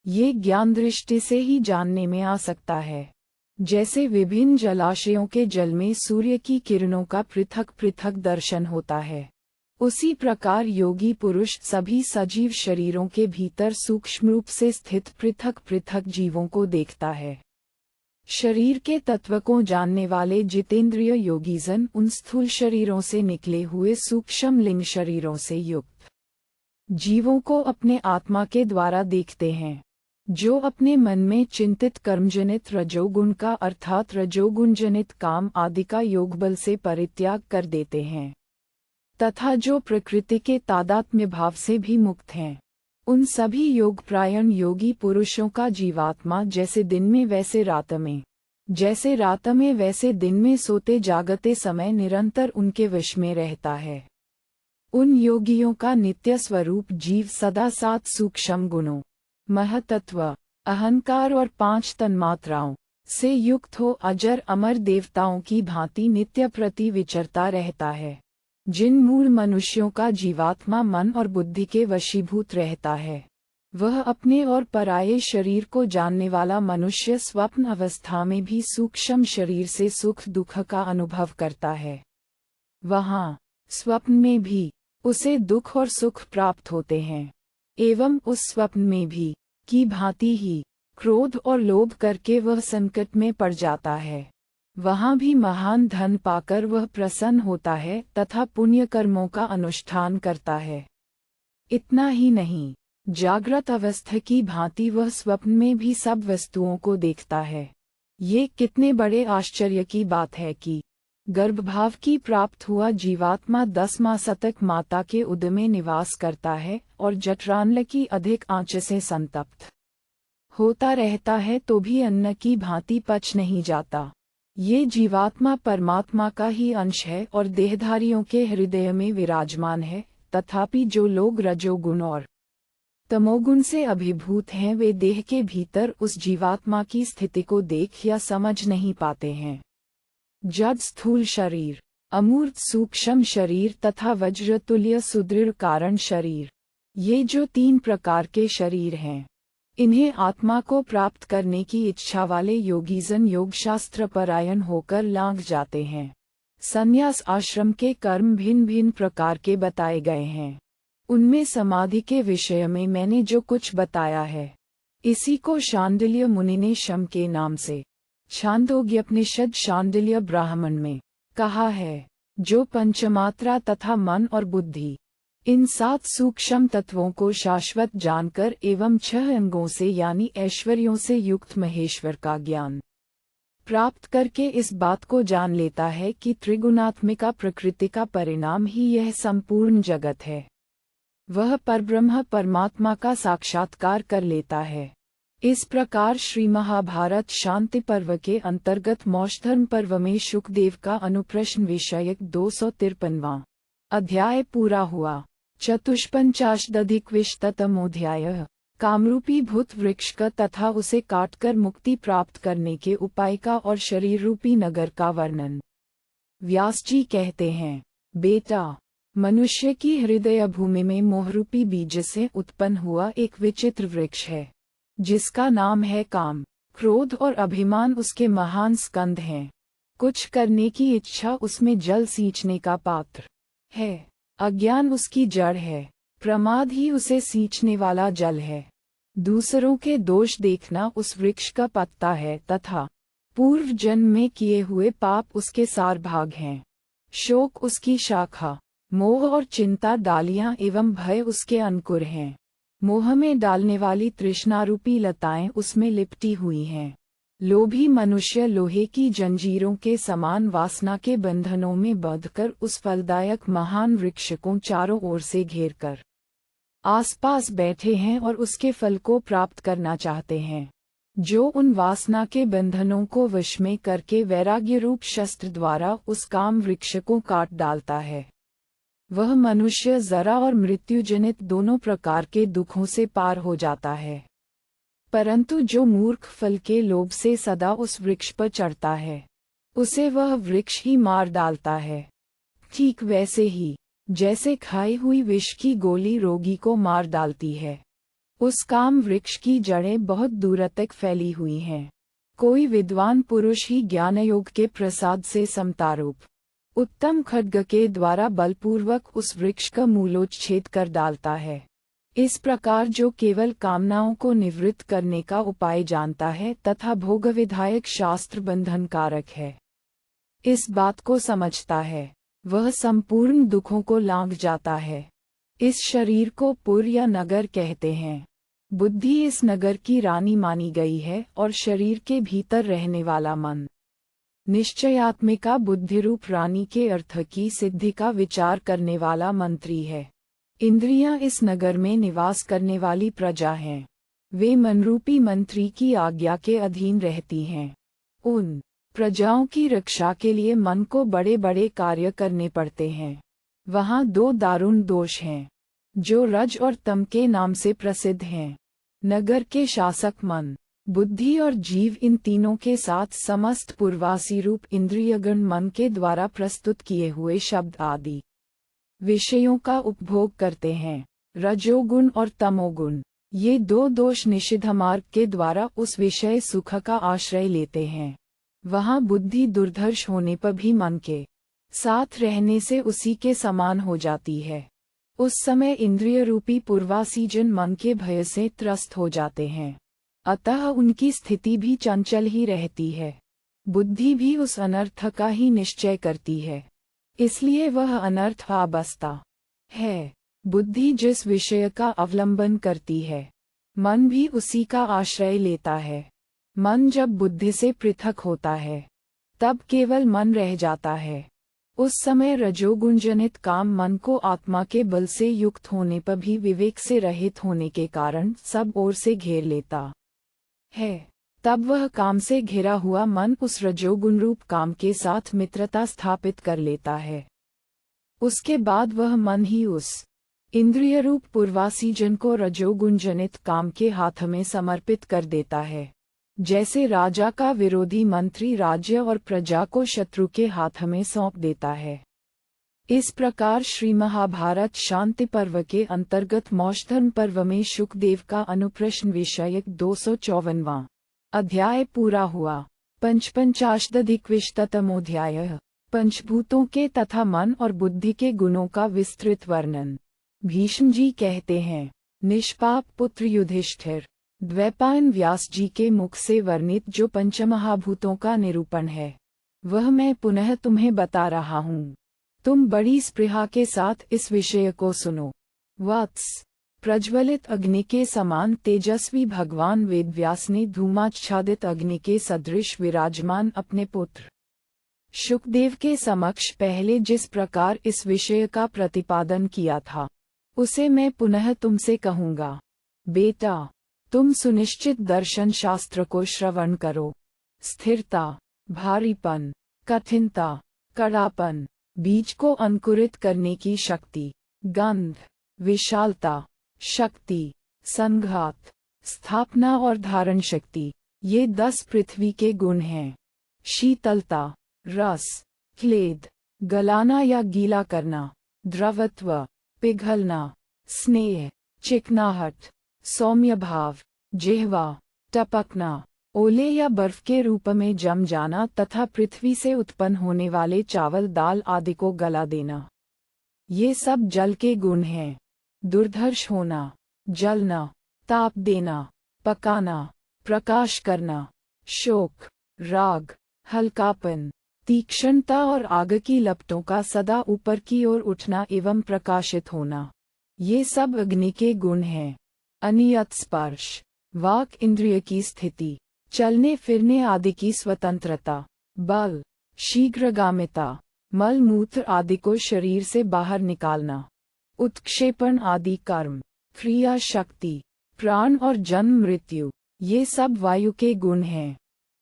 ये ज्ञान दृष्टि से ही जानने में आ सकता है। जैसे विभिन्न जलाशयों के जल में सूर्य की किरणों का पृथक पृथक दर्शन होता है, उसी प्रकार योगी पुरुष सभी सजीव शरीरों के भीतर सूक्ष्म रूप से स्थित पृथक पृथक जीवों को देखता है। शरीर के तत्व को जानने वाले जितेंद्रिय योगीजन उन स्थूल शरीरों से निकले हुए सूक्ष्म लिंग शरीरों से युक्त जीवों को अपने आत्मा के द्वारा देखते हैं, जो अपने मन में चिंतित कर्मजनित रजोगुण का अर्थात रजोगुण जनित काम आदि का योगबल से परित्याग कर देते हैं, तथा जो प्रकृति के तादात्म्य भाव से भी मुक्त हैं। उन सभी योगप्रायण योगी पुरुषों का जीवात्मा जैसे दिन में वैसे रात में, जैसे रात में वैसे दिन में सोते जागते समय निरंतर उनके वश में रहता है। उन योगियों का नित्य स्वरूप जीव सदा 7 सूक्ष्म गुणों, महतत्व, अहंकार और 5 तन्मात्राओं से युक्त हो अजर अमर देवताओं की भांति नित्य प्रति विचरता रहता है। जिन मूल मनुष्यों का जीवात्मा मन और बुद्धि के वशीभूत रहता है, वह अपने और पराये शरीर को जानने वाला मनुष्य स्वप्न अवस्था में भी सूक्ष्म शरीर से सुख दुख का अनुभव करता है। वहाँ स्वप्न में भी उसे दुख और सुख प्राप्त होते हैं, एवं उस स्वप्न में भी की भांति ही क्रोध और लोभ करके वह संकट में पड़ जाता है। वहाँ भी महान धन पाकर वह प्रसन्न होता है तथा पुण्य कर्मों का अनुष्ठान करता है। इतना ही नहीं, जागृत अवस्था की भांति वह स्वप्न में भी सब वस्तुओं को देखता है। ये कितने बड़े आश्चर्य की बात है कि गर्भभाव की प्राप्त हुआ जीवात्मा 10 मास तक माता के उदर में निवास करता है और जठरांल की अधिक आंच से संतप्त होता रहता है तो भी अन्न की भांति पच नहीं जाता। ये जीवात्मा परमात्मा का ही अंश है और देहधारियों के हृदय में विराजमान है, तथापि जो लोग रजोगुण और तमोगुण से अभिभूत हैं वे देह के भीतर उस जीवात्मा की स्थिति को देख या समझ नहीं पाते हैं। जड़ स्थूल शरीर, अमूर्त सूक्ष्म शरीर तथा वज्रतुल्य सुदृढ़ कारण शरीर, ये जो 3 प्रकार के शरीर हैं, इन्हें आत्मा को प्राप्त करने की इच्छा वाले योगीजन योगशास्त्र परायण होकर लांघ जाते हैं। संन्यास आश्रम के कर्म भिन्न भिन्न प्रकार के बताए गए हैं। उनमें समाधि के विषय में मैंने जो कुछ बताया है, इसी को शांडिल्य मुनि ने शम के नाम से छांदोग्योपनिषद शांडिल्य ब्राह्मण में कहा है, जो पंचमात्रा तथा मन और बुद्धि, इन 7 सूक्ष्म तत्वों को शाश्वत जानकर एवं 6 अंगों से यानी ऐश्वर्यों से युक्त महेश्वर का ज्ञान प्राप्त करके इस बात को जान लेता है कि त्रिगुणात्मिका प्रकृति का परिणाम ही यह संपूर्ण जगत है, वह परब्रह्म परमात्मा का साक्षात्कार कर लेता है। इस प्रकार श्री महाभारत शांति पर्व के अंतर्गत मोक्षधर्म पर्व में शुकदेव का अनुप्रश्न विषयक 253वां अध्याय पूरा हुआ। 54-अधिकविंशतमोऽध्याय। कामरूपी भूत वृक्ष का तथा उसे काटकर मुक्ति प्राप्त करने के उपाय का और शरीर रूपी नगर का वर्णन। व्यास जी कहते हैं, बेटा, मनुष्य की हृदय भूमि में मोहरूपी बीज से उत्पन्न हुआ एक विचित्र वृक्ष है, जिसका नाम है काम। क्रोध और अभिमान उसके महान स्कंद हैं। कुछ करने की इच्छा उसमें जल सींचने का पात्र है। अज्ञान उसकी जड़ है। प्रमाद ही उसे सींचने वाला जल है। दूसरों के दोष देखना उस वृक्ष का पत्ता है तथा पूर्व जन्म में किए हुए पाप उसके सार भाग हैं। शोक उसकी शाखा, मोह और चिंता डालियां एवं भय उसके अंकुर हैं। मोह में डालने वाली तृष्णारूपी लताएं उसमें लिपटी हुई हैं। लोभी मनुष्य लोहे की जंजीरों के समान वासना के बंधनों में बंधकर उस फलदायक महान वृक्ष को चारों ओर से घेरकर आसपास बैठे हैं और उसके फल को प्राप्त करना चाहते हैं। जो उन वासना के बंधनों को वश में करके वैराग्य रूप शस्त्र द्वारा उस काम वृक्ष को काट डालता है, वह मनुष्य जरा और मृत्यु जनित दोनों प्रकार के दुखों से पार हो जाता है। परंतु जो मूर्ख फल के लोभ से सदा उस वृक्ष पर चढ़ता है, उसे वह वृक्ष ही मार डालता है। ठीक वैसे ही जैसे खाई हुई विष की गोली रोगी को मार डालती है, उस काम वृक्ष की जड़ें बहुत दूर तक फैली हुई हैं। कोई विद्वान पुरुष ही ज्ञान योग के प्रसाद से समतारूप उत्तम खड्ग के द्वारा बलपूर्वक उस वृक्ष का मूलोच्छेद कर डालता है। इस प्रकार जो केवल कामनाओं को निवृत्त करने का उपाय जानता है तथा भोग विधायक शास्त्र बंधन कारक है, इस बात को समझता है, वह संपूर्ण दुखों को लांघ जाता है। इस शरीर को पुर या नगर कहते हैं। बुद्धि इस नगर की रानी मानी गई है और शरीर के भीतर रहने वाला मन निश्चयात्मिका बुद्धिरूप रानी के अर्थ की सिद्धि का विचार करने वाला मंत्री है। इंद्रियां इस नगर में निवास करने वाली प्रजा हैं। वे मनरूपी मंत्री की आज्ञा के अधीन रहती हैं। उन प्रजाओं की रक्षा के लिए मन को बड़े बड़े कार्य करने पड़ते हैं। वहाँ दो दारुण दोष हैं, जो रज और तम के नाम से प्रसिद्ध हैं। नगर के शासक मन, बुद्धि और जीव इन तीनों के साथ समस्त पूर्वासी रूप इंद्रियगण मन के द्वारा प्रस्तुत किए हुए शब्द आदि विषयों का उपभोग करते हैं। रजोगुण और तमोगुण, ये दो दोष निषिद्ध मार्ग के द्वारा उस विषय सुख का आश्रय लेते हैं। वहाँ बुद्धि दुर्धर्ष होने पर भी मन के साथ रहने से उसी के समान हो जाती है। उस समय इंद्रिय रूपी पूर्वासी जन मन के भय से त्रस्त हो जाते हैं, अतः उनकी स्थिति भी चंचल ही रहती है। बुद्धि भी उस अनर्थ का ही निश्चय करती है, इसलिए वह अनर्थ आ बसता है। बुद्धि जिस विषय का अवलंबन करती है, मन भी उसी का आश्रय लेता है। मन जब बुद्धि से पृथक होता है, तब केवल मन रह जाता है। उस समय रजोगुण जनित काम मन को आत्मा के बल से युक्त होने पर भी विवेक से रहित होने के कारण सब ओर से घेर लेता है। तब वह काम से घिरा हुआ मन उस रजोगुण रूप काम के साथ मित्रता स्थापित कर लेता है। उसके बाद वह मन ही उस इंद्रिय रूप पूर्वासी जन को रजोगुण जनित काम के हाथ में समर्पित कर देता है। जैसे राजा का विरोधी मंत्री राज्य और प्रजा को शत्रु के हाथ में सौंप देता है। इस प्रकार श्री महाभारत शांति पर्व के अंतर्गत मौषधर्म पर्व में शुकदेव का अनुप्रश्न विषयक 254वां अध्याय पूरा हुआ। पंचपंचाशदधिकविंशतमोऽध्यायः पंचभूतों के तथा मन और बुद्धि के गुणों का विस्तृत वर्णन। भीष्म जी कहते हैं, निष्पाप पुत्र युधिष्ठिर, द्वैपायन व्यास जी के मुख से वर्णित जो पंचमहाभूतों का निरूपण है, वह मैं पुनः तुम्हें बता रहा हूँ। तुम बड़ी स्पृहा के साथ इस विषय को सुनो। वत्स, प्रज्वलित अग्नि के समान तेजस्वी भगवान वेदव्यास ने धूमाच्छादित अग्नि के सदृश विराजमान अपने पुत्र शुकदेव के समक्ष पहले जिस प्रकार इस विषय का प्रतिपादन किया था, उसे मैं पुनः तुमसे कहूँगा। बेटा, तुम सुनिश्चित दर्शन शास्त्र को श्रवण करो। स्थिरता, भारीपन, कठिनता, कड़ापन, बीज को अंकुरित करने की शक्ति, गंध, विशालता, शक्ति, संघात, स्थापना और धारण शक्ति, ये 10 पृथ्वी के गुण हैं। शीतलता, रस, क्लेद, गलाना या गीला करना, द्रवत्व, पिघलना, स्नेह, चिकनाहट, सौम्य भाव, जिह्वा, टपकना, ओले या बर्फ के रूप में जम जाना तथा पृथ्वी से उत्पन्न होने वाले चावल दाल आदि को गला देना, ये सब जल के गुण हैं। दुर्धर्ष होना, जलना, ताप देना, पकाना, प्रकाश करना, शोक, राग, हल्कापन, तीक्ष्णता और आग की लपटों का सदा ऊपर की ओर उठना एवं प्रकाशित होना, ये सब अग्नि के गुण हैं। अनियत स्पर्श, वाक इंद्रिय की स्थिति, चलने फिरने आदि की स्वतंत्रता, बल, शीघ्रगामिता, मल मूत्र आदि को शरीर से बाहर निकालना, उत्क्षेपण आदि कर्म, क्रिया शक्ति, प्राण और जन्म मृत्यु, ये सब वायु के गुण हैं।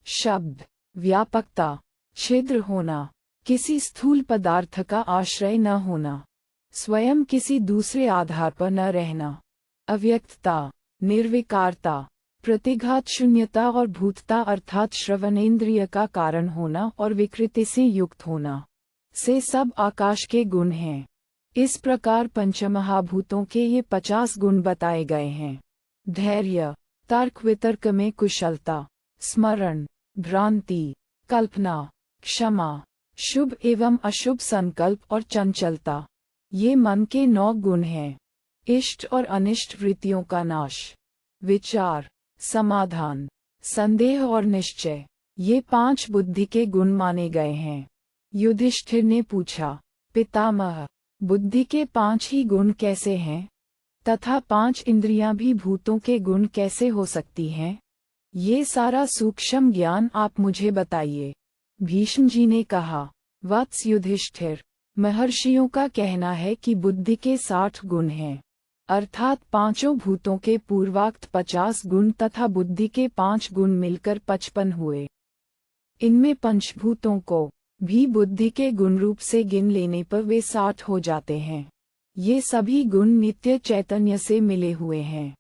शब्द, व्यापकता, छिद्र होना, किसी स्थूल पदार्थ का आश्रय न होना, स्वयं किसी दूसरे आधार पर न रहना, अव्यक्तता, निर्विकारता, प्रतिघात शून्यता और भूतता अर्थात श्रवणेन्द्रिय का कारण होना और विकृति से युक्त होना, से सब आकाश के गुण हैं। इस प्रकार पंचमहाभूतों के ये 50 गुण बताए गए हैं। धैर्य, तर्क वितर्क में कुशलता, स्मरण, भ्रांति, कल्पना, क्षमा, शुभ एवं अशुभ संकल्प और चंचलता, ये मन के 9 गुण हैं। इष्ट और अनिष्ट वृत्तियों का नाश, विचार, समाधान, संदेह और निश्चय, ये 5 बुद्धि के गुण माने गए हैं। युधिष्ठिर ने पूछा, पितामह, बुद्धि के 5 ही गुण कैसे हैं, तथा 5 इंद्रियां भी भूतों के गुण कैसे हो सकती हैं? ये सारा सूक्ष्म ज्ञान आप मुझे बताइए। भीष्म जी ने कहा, वत्स युधिष्ठिर, महर्षियों का कहना है कि बुद्धि के 60 गुण हैं, अर्थात 5 भूतों के पूर्वाक्त 50 गुण तथा बुद्धि के 5 गुण मिलकर 55 हुए। इनमें पंचभूतों को भी बुद्धि के गुण रूप से गिन लेने पर वे 60 हो जाते हैं। ये सभी गुण नित्य चैतन्य से मिले हुए हैं।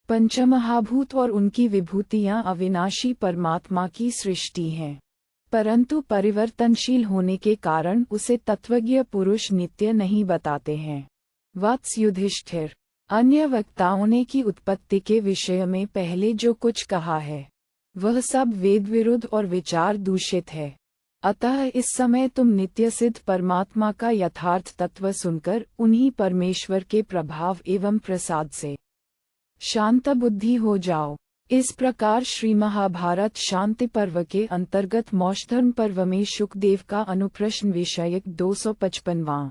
पंचमहाभूत और उनकी विभूतियां अविनाशी परमात्मा की सृष्टि हैं, परंतु परिवर्तनशील होने के कारण उसे तत्वज्ञ पुरुष नित्य नहीं बताते हैं। वत्स युधिष्ठिर, अन्य वक्ताओं ने की उत्पत्ति के विषय में पहले जो कुछ कहा है, वह सब वेद विरुद्ध और विचार दूषित है। अतः इस समय तुम नित्य सिद्ध परमात्मा का यथार्थ तत्व सुनकर उन्हीं परमेश्वर के प्रभाव एवं प्रसाद से शांत बुद्धि हो जाओ। इस प्रकार श्री महाभारत शांति पर्व के अंतर्गत मौषधर्म पर्व में शुकदेव का अनुप्रश्न विषयक 255वां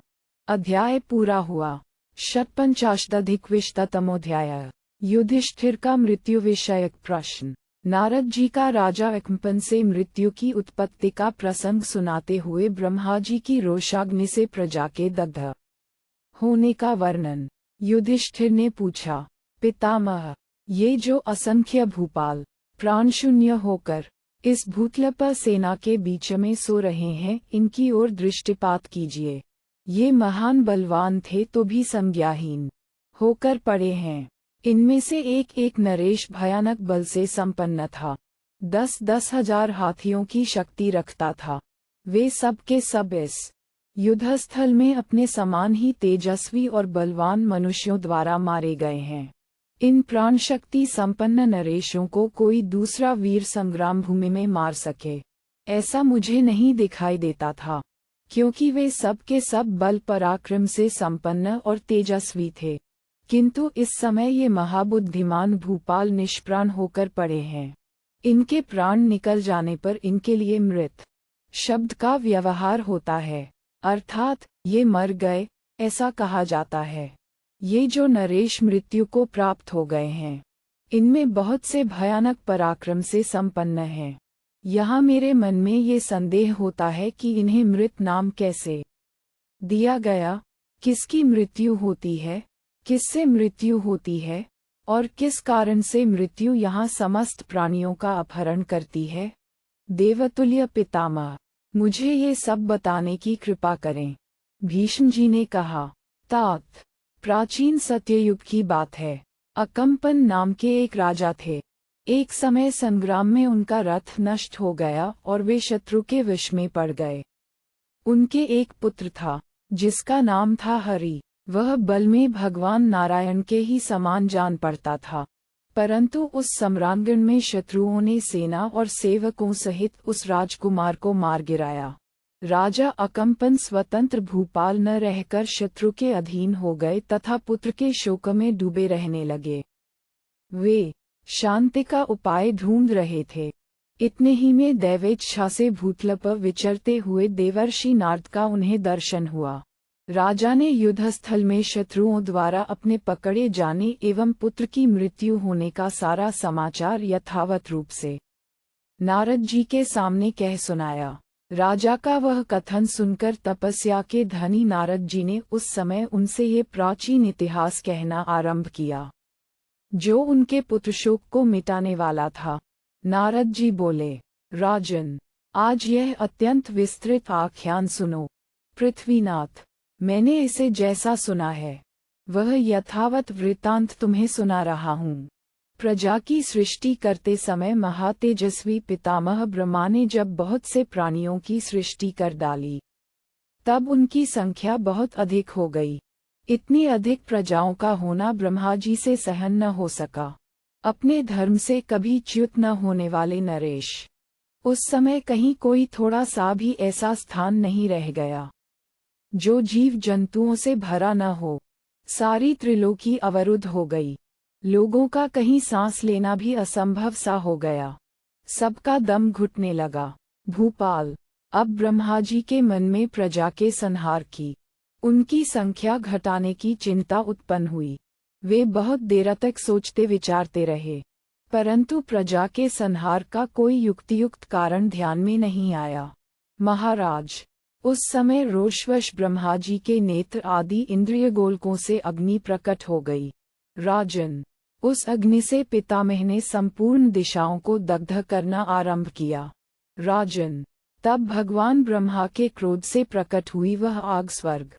अध्याय पूरा हुआ। षट्पंचाशदधिकविंशतमोऽध्याय। युधिष्ठिर का मृत्यु विषयक प्रश्न। नारद जी का राजा अकम्पन से मृत्यु की उत्पत्ति का प्रसंग सुनाते हुए ब्रह्मा जी की रोषाग्नि से प्रजा के दग्ध होने का वर्णन। युधिष्ठिर ने पूछा, पितामह, ये जो असंख्य भूपाल प्राण शून्य होकर इस भूतलप सेना के बीच में सो रहे हैं, इनकी ओर दृष्टिपात कीजिए। ये महान बलवान थे तो भी संज्ञाहीन होकर पड़े हैं। इनमें से एक एक नरेश भयानक बल से संपन्न था, 10-10 हजार हाथियों की शक्ति रखता था। वे सब के सब इस युद्धस्थल में अपने समान ही तेजस्वी और बलवान मनुष्यों द्वारा मारे गए हैं। इन प्राण शक्ति संपन्न नरेशों को कोई दूसरा वीर संग्राम भूमि में मार सके, ऐसा मुझे नहीं दिखाई देता था, क्योंकि वे सब के सब बल पराक्रम से संपन्न और तेजस्वी थे। किंतु इस समय ये महाबुद्धिमान भूपाल निष्प्राण होकर पड़े हैं। इनके प्राण निकल जाने पर इनके लिए मृत शब्द का व्यवहार होता है, अर्थात ये मर गए, ऐसा कहा जाता है। ये जो नरेश मृत्यु को प्राप्त हो गए हैं, इनमें बहुत से भयानक पराक्रम से संपन्न हैं। यहाँ मेरे मन में ये संदेह होता है कि इन्हें मृत नाम कैसे दिया गया, किसकी मृत्यु होती है, किससे मृत्यु होती है, और किस कारण से मृत्यु यहाँ समस्त प्राणियों का अपहरण करती है। देवतुल्य पितामह, मुझे ये सब बताने की कृपा करें। भीष्म जी ने कहा, तात, प्राचीन सत्ययुग की बात है। अकम्पन नाम के एक राजा थे। एक समय संग्राम में उनका रथ नष्ट हो गया और वे शत्रु के वश में पड़ गए। उनके एक पुत्र था जिसका नाम था हरि। वह बल में भगवान नारायण के ही समान जान पड़ता था, परंतु उस सम्रांगण में शत्रुओं ने सेना और सेवकों सहित उस राजकुमार को मार गिराया। राजा अकम्पन स्वतंत्र भूपाल न रहकर शत्रु के अधीन हो गए तथा पुत्र के शोक में डूबे रहने लगे। वे शांति का उपाय ढूंढ रहे थे। इतने ही में दैवेच्छा से भूतल पर विचरते हुए देवर्षि नारद का उन्हें दर्शन हुआ। राजा ने युद्धस्थल में शत्रुओं द्वारा अपने पकड़े जाने एवं पुत्र की मृत्यु होने का सारा समाचार यथावत रूप से नारद जी के सामने कह सुनाया। राजा का वह कथन सुनकर तपस्या के धनी नारद जी ने उस समय उनसे ये प्राचीन इतिहास कहना आरंभ किया, जो उनके पुत्र शोक को मिटाने वाला था। नारद जी बोले, राजन, आज यह अत्यंत विस्तृत आख्यान सुनो। पृथ्वीनाथ, मैंने इसे जैसा सुना है वह यथावत वृत्तांत तुम्हें सुना रहा हूँ। प्रजा की सृष्टि करते समय महातेजस्वी पितामह ब्रह्मा ने जब बहुत से प्राणियों की सृष्टि कर डाली, तब उनकी संख्या बहुत अधिक हो गई। इतनी अधिक प्रजाओं का होना ब्रह्मा जी से सहन न हो सका। अपने धर्म से कभी च्युत न होने वाले नरेश, उस समय कहीं कोई थोड़ा सा भी ऐसा स्थान नहीं रह गया जो जीव जंतुओं से भरा न हो। सारी त्रिलोकी अवरुद्ध हो गई। लोगों का कहीं सांस लेना भी असंभव सा हो गया। सबका दम घुटने लगा। भूपाल, अब ब्रह्मा जी के मन में प्रजा के संहार की, उनकी संख्या घटाने की चिंता उत्पन्न हुई। वे बहुत देर तक सोचते विचारते रहे, परंतु प्रजा के संहार का कोई युक्तियुक्त कारण ध्यान में नहीं आया। महाराज, उस समय रोषवश ब्रह्मा जी के नेत्र आदि इंद्रिय गोलकों से अग्नि प्रकट हो गई। राजन, उस अग्नि से पितामह ने संपूर्ण दिशाओं को दग्ध करना आरंभ किया। राजन, तब भगवान ब्रह्मा के क्रोध से प्रकट हुई वह आग स्वर्ग,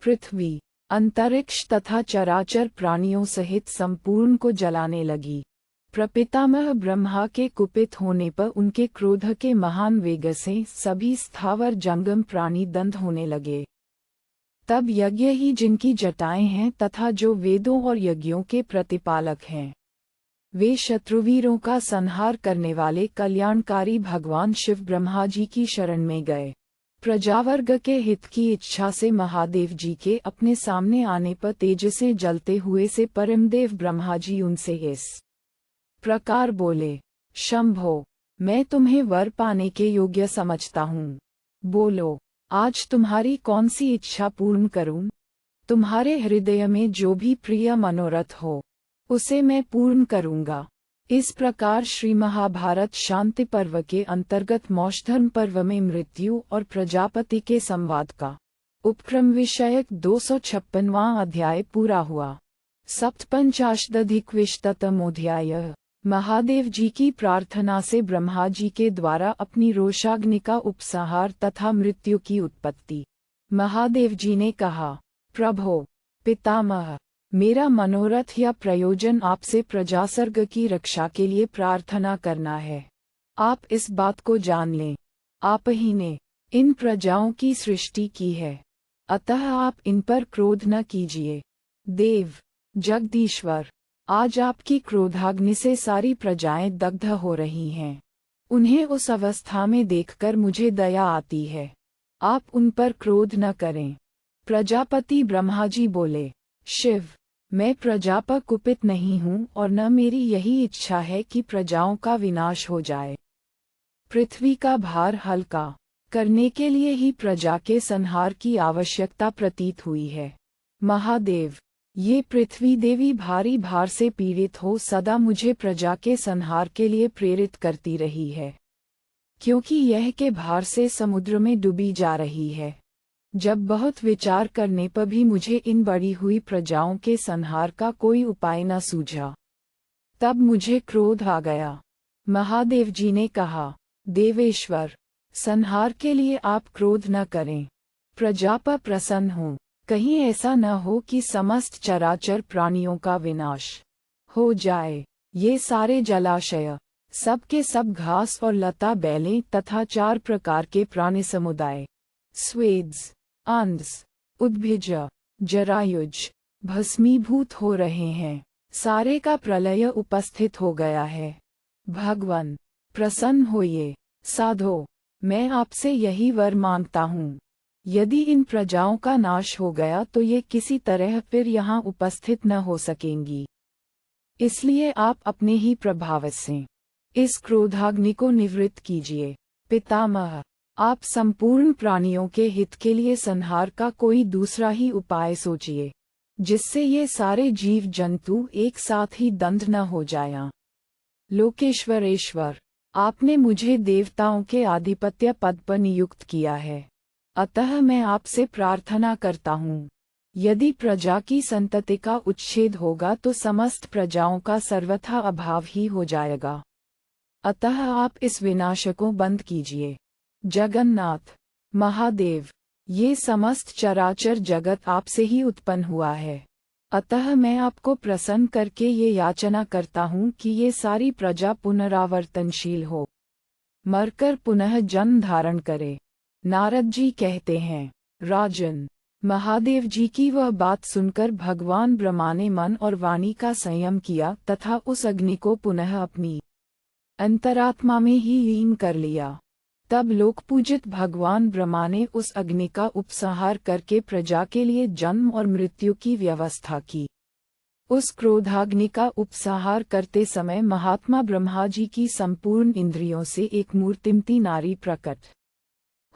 पृथ्वी, अंतरिक्ष तथा चराचर प्राणियों सहित संपूर्ण को जलाने लगी। प्रपितामह ब्रह्मा के कुपित होने पर उनके क्रोध के महान वेग से सभी स्थावर जंगम प्राणी दंध होने लगे। तब यज्ञ ही जिनकी जटाएं हैं तथा जो वेदों और यज्ञों के प्रतिपालक हैं, वे शत्रुवीरों का संहार करने वाले कल्याणकारी भगवान शिव ब्रह्मा जी की शरण में गए। प्रजावर्ग के हित की इच्छा से महादेव जी के अपने सामने आने पर तेज से जलते हुए से परमदेव ब्रह्मा जी उनसे इस प्रकार बोले, शंभो, मैं तुम्हें वर पाने के योग्य समझता हूँ। बोलो, आज तुम्हारी कौन सी इच्छा पूर्ण करूं? तुम्हारे हृदय में जो भी प्रिय मनोरथ हो, उसे मैं पूर्ण करूंगा। इस प्रकार श्री महाभारत शांति पर्व के अंतर्गत मौषधर्म पर्व में मृत्यु और प्रजापति के संवाद का उपक्रम विषयक 256वां अध्याय पूरा हुआ। सप्तपंचाशदधिकविंशतितमोऽध्याय। महादेव जी की प्रार्थना से ब्रह्मा जी के द्वारा अपनी रोषाग्नि का उपसंहार तथा मृत्यु की उत्पत्ति। महादेव जी ने कहा, प्रभो, पितामह, मेरा मनोरथ या प्रयोजन आपसे प्रजासर्ग की रक्षा के लिए प्रार्थना करना है। आप इस बात को जान लें, आप ही ने इन प्रजाओं की सृष्टि की है, अतः आप इन पर क्रोध न कीजिए। देव, जगदीश्वर, आज आपकी क्रोधाग्नि से सारी प्रजाएं दग्ध हो रही हैं। उन्हें उस अवस्था में देखकर मुझे दया आती है। आप उन पर क्रोध न करें। प्रजापति ब्रह्मा जी बोले, शिव, मैं प्रजा पर कुपित नहीं हूँ और न मेरी यही इच्छा है कि प्रजाओं का विनाश हो जाए। पृथ्वी का भार हल्का करने के लिए ही प्रजा के संहार की आवश्यकता प्रतीत हुई है। महादेव, ये पृथ्वी देवी भारी भार से पीड़ित हो सदा मुझे प्रजा के संहार के लिए प्रेरित करती रही है, क्योंकि यह के भार से समुद्र में डूबी जा रही है। जब बहुत विचार करने पर भी मुझे इन बढ़ी हुई प्रजाओं के संहार का कोई उपाय न सूझा, तब मुझे क्रोध आ गया। महादेव जी ने कहा, देवेश्वर, संहार के लिए आप क्रोध न करें, प्रजा पर प्रसन्न हों। कहीं ऐसा न हो कि समस्त चराचर प्राणियों का विनाश हो जाए। ये सारे जलाशय, सब के सब घास और लता बैलें तथा 4 प्रकार के प्राणी समुदाय, स्वेद्स, अंस, उद्भिज, जरायुज, भस्मीभूत हो रहे हैं। सारे का प्रलय उपस्थित हो गया है। भगवान, प्रसन्न होइए। साधो, मैं आपसे यही वर मांगता हूँ। यदि इन प्रजाओं का नाश हो गया तो ये किसी तरह फिर यहाँ उपस्थित न हो सकेंगी। इसलिए आप अपने ही प्रभाव से इस क्रोधाग्नि को निवृत्त कीजिए। पितामह, आप संपूर्ण प्राणियों के हित के लिए संहार का कोई दूसरा ही उपाय सोचिए, जिससे ये सारे जीव जंतु एक साथ ही दंड न हो जाएं। लोकेश्वरेश्वर, आपने मुझे देवताओं के आधिपत्य पद पर नियुक्त किया है, अतः मैं आपसे प्रार्थना करता हूँ, यदि प्रजा की संतति का उच्छेद होगा तो समस्त प्रजाओं का सर्वथा अभाव ही हो जाएगा। अतः आप इस विनाश को बंद कीजिए। जगन्नाथ, महादेव, ये समस्त चराचर जगत आपसे ही उत्पन्न हुआ है, अतः मैं आपको प्रसन्न करके ये याचना करता हूँ कि ये सारी प्रजा पुनरावर्तनशील हो, मरकर पुनः जन्म धारण करे। नारद जी कहते हैं, राजन, महादेव जी की वह बात सुनकर भगवान ब्रह्मा ने मन और वाणी का संयम किया तथा उस अग्नि को पुनः अपनी अंतरात्मा में ही लीन कर लिया। तब लोकपूजित भगवान ब्रह्मा ने उस अग्नि का उपसंहार करके प्रजा के लिए जन्म और मृत्यु की व्यवस्था की। उस क्रोधाग्नि का उपसंहार करते समय महात्मा ब्रह्मा जी की संपूर्ण इंद्रियों से एक मूर्तिमती नारी प्रकट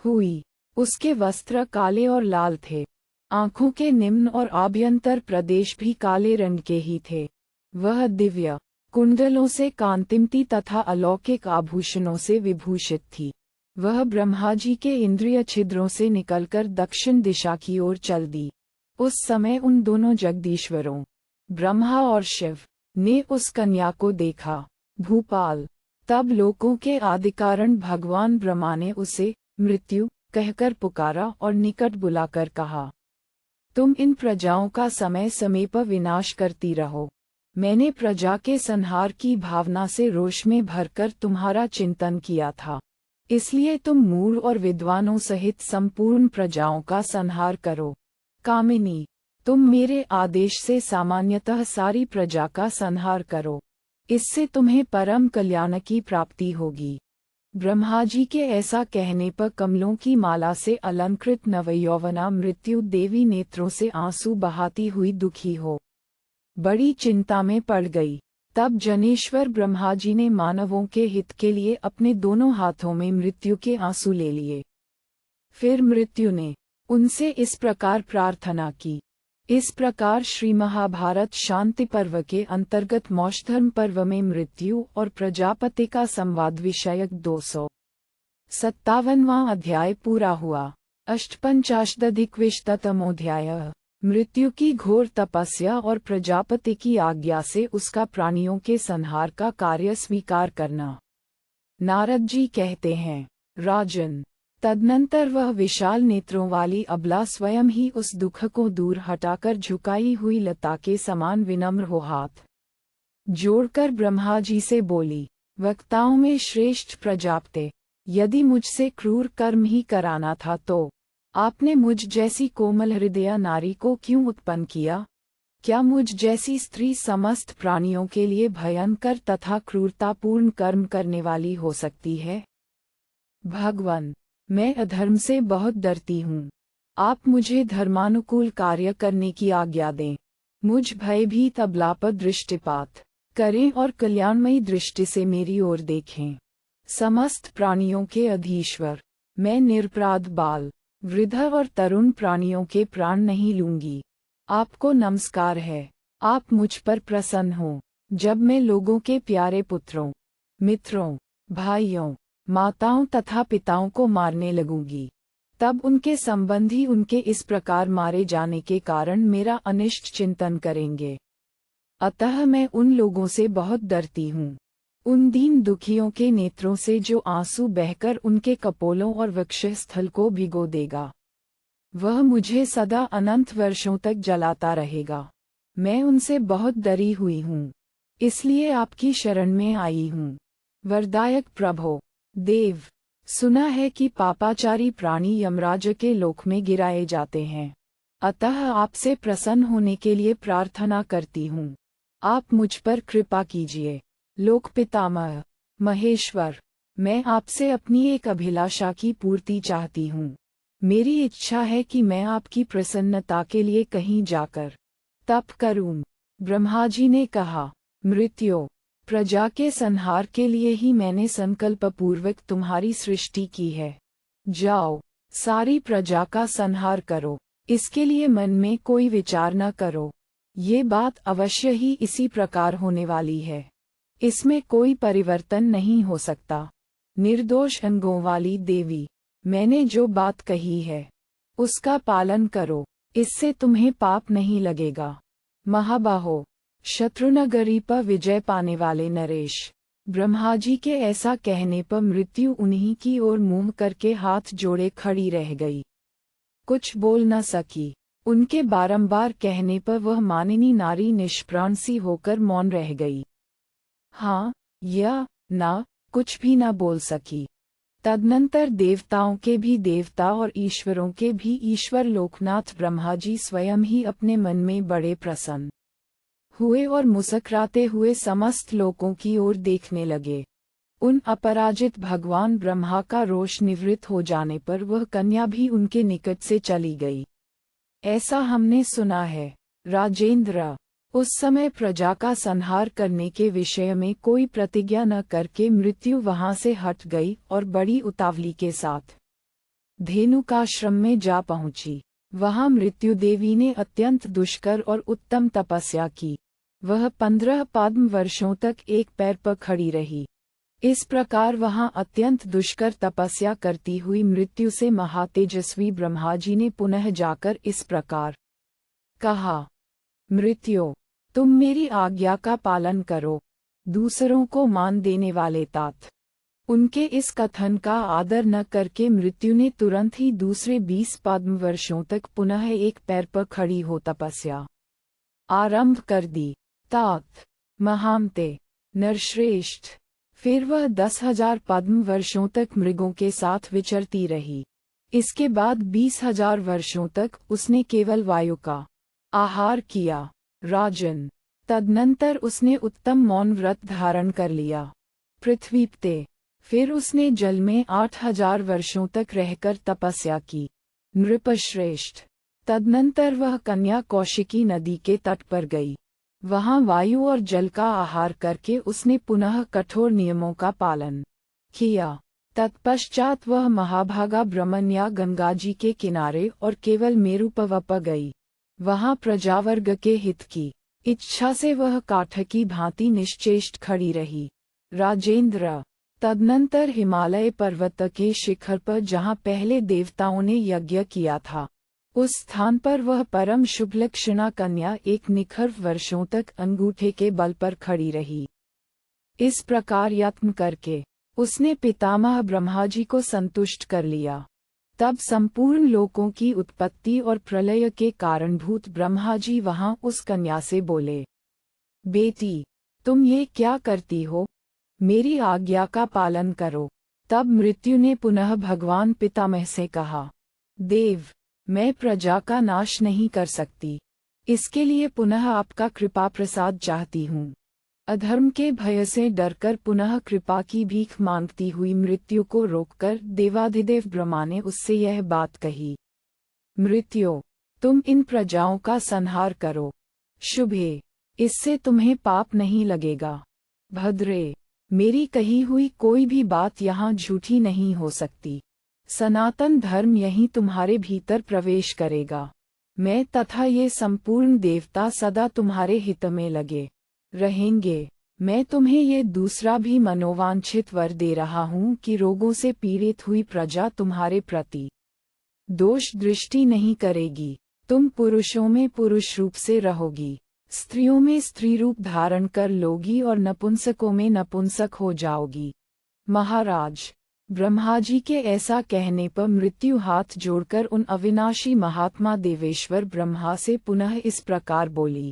हुई। उसके वस्त्र काले और लाल थे, आँखों के निम्न और आभ्यंतर प्रदेश भी काले रंग के ही थे। वह दिव्य कुंडलों से कांतिमती तथा अलौकिक आभूषणों से विभूषित थी। वह ब्रह्मा जी के इंद्रिय छिद्रों से निकलकर दक्षिण दिशा की ओर चल दी। उस समय उन दोनों जगदीश्वरों, ब्रह्मा और शिव, ने उस कन्या को देखा। भूपाल, तब लोकों के आदिकारण भगवान ब्रह्मा ने उसे मृत्यु कहकर पुकारा और निकट बुलाकर कहा, तुम इन प्रजाओं का समय समय पर विनाश करती रहो। मैंने प्रजा के संहार की भावना से रोष में भरकर तुम्हारा चिंतन किया था, इसलिए तुम मूढ़ और विद्वानों सहित संपूर्ण प्रजाओं का संहार करो। कामिनी, तुम मेरे आदेश से सामान्यतः सारी प्रजा का संहार करो, इससे तुम्हें परम कल्याण की प्राप्ति होगी। ब्रह्मा जी के ऐसा कहने पर कमलों की माला से अलंकृत नवयौवना मृत्यु देवी नेत्रों से आंसू बहाती हुई दुखी हो बड़ी चिंता में पड़ गई। तब जनेश्वर ब्रह्मा जी ने मानवों के हित के लिए अपने दोनों हाथों में मृत्यु के आंसू ले लिए। फिर मृत्यु ने उनसे इस प्रकार प्रार्थना की। इस प्रकार श्री महाभारत शांति पर्व के अंतर्गत मौषधर्म पर्व में मृत्यु और प्रजापति का संवाद विषयक 257वां अध्याय पूरा हुआ। 8पंचाशदधिकविंशतमोऽध्यायः। मृत्यु की घोर तपस्या और प्रजापति की आज्ञा से उसका प्राणियों के संहार का कार्य स्वीकार करना। नारद जी कहते हैं, राजन, तदनंतर वह विशाल नेत्रों वाली अबला स्वयं ही उस दुख को दूर हटाकर झुकाई हुई लता के समान विनम्र हो हाथ जोड़कर ब्रह्मा जी से बोली, वक्ताओं में श्रेष्ठ प्रजापते, यदि मुझसे क्रूर कर्म ही कराना था तो आपने मुझ जैसी कोमल हृदया नारी को क्यों उत्पन्न किया? क्या मुझ जैसी स्त्री समस्त प्राणियों के लिए भयंकर तथा क्रूरतापूर्ण कर्म करने वाली हो सकती है? भगवान, मैं अधर्म से बहुत डरती हूँ। आप मुझे धर्मानुकूल कार्य करने की आज्ञा दें। मुझ भयभीत अबला पर दृष्टिपात करें और कल्याणमयी दृष्टि से मेरी ओर देखें। समस्त प्राणियों के अधीश्वर, मैं निरपराध बाल, वृद्ध और तरुण प्राणियों के प्राण नहीं लूंगी। आपको नमस्कार है। आप मुझ पर प्रसन्न हो। जब मैं लोगों के प्यारे पुत्रों, मित्रों, भाइयों, माताओं तथा पिताओं को मारने लगूंगी, तब उनके संबंधी उनके इस प्रकार मारे जाने के कारण मेरा अनिष्ट चिंतन करेंगे। अतः मैं उन लोगों से बहुत डरती हूँ, उन दीन दुखियों के नेत्रों से जो आंसू बहकर उनके कपोलों और वक्षस्थल को भिगो देगा। वह मुझे सदा अनंत वर्षों तक जलाता रहेगा। मैं उनसे बहुत डरी हुई हूँ। इसलिए आपकी शरण में आई हूँ। वरदायक प्रभो। देव। सुना है कि पापाचारी प्राणी यमराज के लोक में गिराए जाते हैं, अतः आपसे प्रसन्न होने के लिए प्रार्थना करती हूँ। आप मुझ पर कृपा कीजिए। लोक पितामह। महेश्वर। मैं आपसे अपनी एक अभिलाषा की पूर्ति चाहती हूँ। मेरी इच्छा है कि मैं आपकी प्रसन्नता के लिए कहीं जाकर तप करूं। ब्रह्मा जी ने कहा, मृत्यो, प्रजा के संहार के लिए ही मैंने संकल्पपूर्वक तुम्हारी सृष्टि की है। जाओ, सारी प्रजा का संहार करो। इसके लिए मन में कोई विचार न करो। ये बात अवश्य ही इसी प्रकार होने वाली है। इसमें कोई परिवर्तन नहीं हो सकता। निर्दोष अंगों वाली देवी, मैंने जो बात कही है उसका पालन करो, इससे तुम्हें पाप नहीं लगेगा। महाबाहो, शत्रुनगरी पर विजय पाने वाले नरेश। ब्रह्मा जी के ऐसा कहने पर मृत्यु उन्हीं की ओर मुंह करके हाथ जोड़े खड़ी रह गई। कुछ बोल न सकी। उनके बारंबार कहने पर वह मानिनी नारी निष्प्राण सी होकर मौन रह गई। हाँ या ना, कुछ भी न बोल सकी। तदनंतर देवताओं के भी देवता और ईश्वरों के भी ईश्वर लोकनाथ ब्रह्मा जी स्वयं ही अपने मन में बड़े प्रसन्न हुए और मुस्कुराते हुए समस्त लोकों की ओर देखने लगे। उन अपराजित भगवान ब्रह्मा का रोष निवृत्त हो जाने पर वह कन्या भी उनके निकट से चली गई। ऐसा हमने सुना है, राजेंद्र। उस समय प्रजा का संहार करने के विषय में कोई प्रतिज्ञा न करके मृत्यु वहां से हट गई और बड़ी उतावली के साथ धेनुकाश्रम में जा पहुंची। वहां मृत्यु देवी ने अत्यंत दुष्कर और उत्तम तपस्या की। वह 15 पद्म वर्षों तक एक पैर पर खड़ी रही। इस प्रकार वहां अत्यंत दुष्कर तपस्या करती हुई मृत्यु से महातेजस्वी ब्रह्मा जी ने पुनः जाकर इस प्रकार कहा, मृत्यो, तुम मेरी आज्ञा का पालन करो। दूसरों को मान देने वाले तात। उनके इस कथन का आदर न करके मृत्यु ने तुरंत ही दूसरे 20 पद्म वर्षों तक पुनः एक पैर पर खड़ी हो तपस्या आरंभ कर दी। तात। महामते, नरश्रेष्ठ। फिर वह 10,000 पद्म वर्षों तक मृगों के साथ विचरती रही। इसके बाद 20,000 वर्षों तक उसने केवल वायु का आहार किया। राजन, तदनंतर उसने उत्तम मौन व्रत धारण कर लिया। पृथ्वी पे। फिर उसने जल में 8,000 वर्षों तक रहकर तपस्या की। नृपश्रेष्ठ। तदनंतर वह कन्या कौशिकी नदी के तट पर गई। वहां वायु और जल का आहार करके उसने पुनः कठोर नियमों का पालन किया। तत्पश्चात वह महाभागा ब्रह्मण्या गंगा जी के किनारे और केवल मेरुपवप गई। वहां प्रजावर्ग के हित की इच्छा से वह काठ की भांति निश्चेष्ट खड़ी रही। राजेंद्र, तदनंतर हिमालय पर्वत के शिखर पर जहां पहले देवताओं ने यज्ञ किया था, उस स्थान पर वह परम शुभलक्षणा कन्या एक निखर वर्षों तक अंगूठे के बल पर खड़ी रही। इस प्रकार यत्न करके उसने पितामह ब्रह्मा जी को संतुष्ट कर लिया। तब संपूर्ण लोकों की उत्पत्ति और प्रलय के कारणभूत ब्रह्मा जी वहां उस कन्या से बोले, बेटी, तुम ये क्या करती हो? मेरी आज्ञा का पालन करो। तब मृत्यु ने पुनः भगवान पितामह से कहा, देव, मैं प्रजा का नाश नहीं कर सकती। इसके लिए पुनः आपका कृपा प्रसाद चाहती हूँ। अधर्म के भय से डरकर पुनः कृपा की भीख मांगती हुई मृत्यु को रोककर देवाधिदेव ब्रह्मा ने उससे यह बात कही, मृत्यु, तुम इन प्रजाओं का संहार करो। शुभे, इससे तुम्हें पाप नहीं लगेगा। भद्रे, मेरी कही हुई कोई भी बात यहाँ झूठी नहीं हो सकती। सनातन धर्म यहीं तुम्हारे भीतर प्रवेश करेगा। मैं तथा ये संपूर्ण देवता सदा तुम्हारे हित में लगे रहेंगे। मैं तुम्हें ये दूसरा भी मनोवांछित वर दे रहा हूँ कि रोगों से पीड़ित हुई प्रजा तुम्हारे प्रति दोष दृष्टि नहीं करेगी। तुम पुरुषों में पुरुष रूप से रहोगी, स्त्रियों में स्त्री रूप धारण कर लोगी और नपुंसकों में नपुंसक हो जाओगी। महाराज, ब्रह्मा जी के ऐसा कहने पर मृत्यु हाथ जोड़कर उन अविनाशी महात्मा देवेश्वर ब्रह्मा से पुनः इस प्रकार बोली,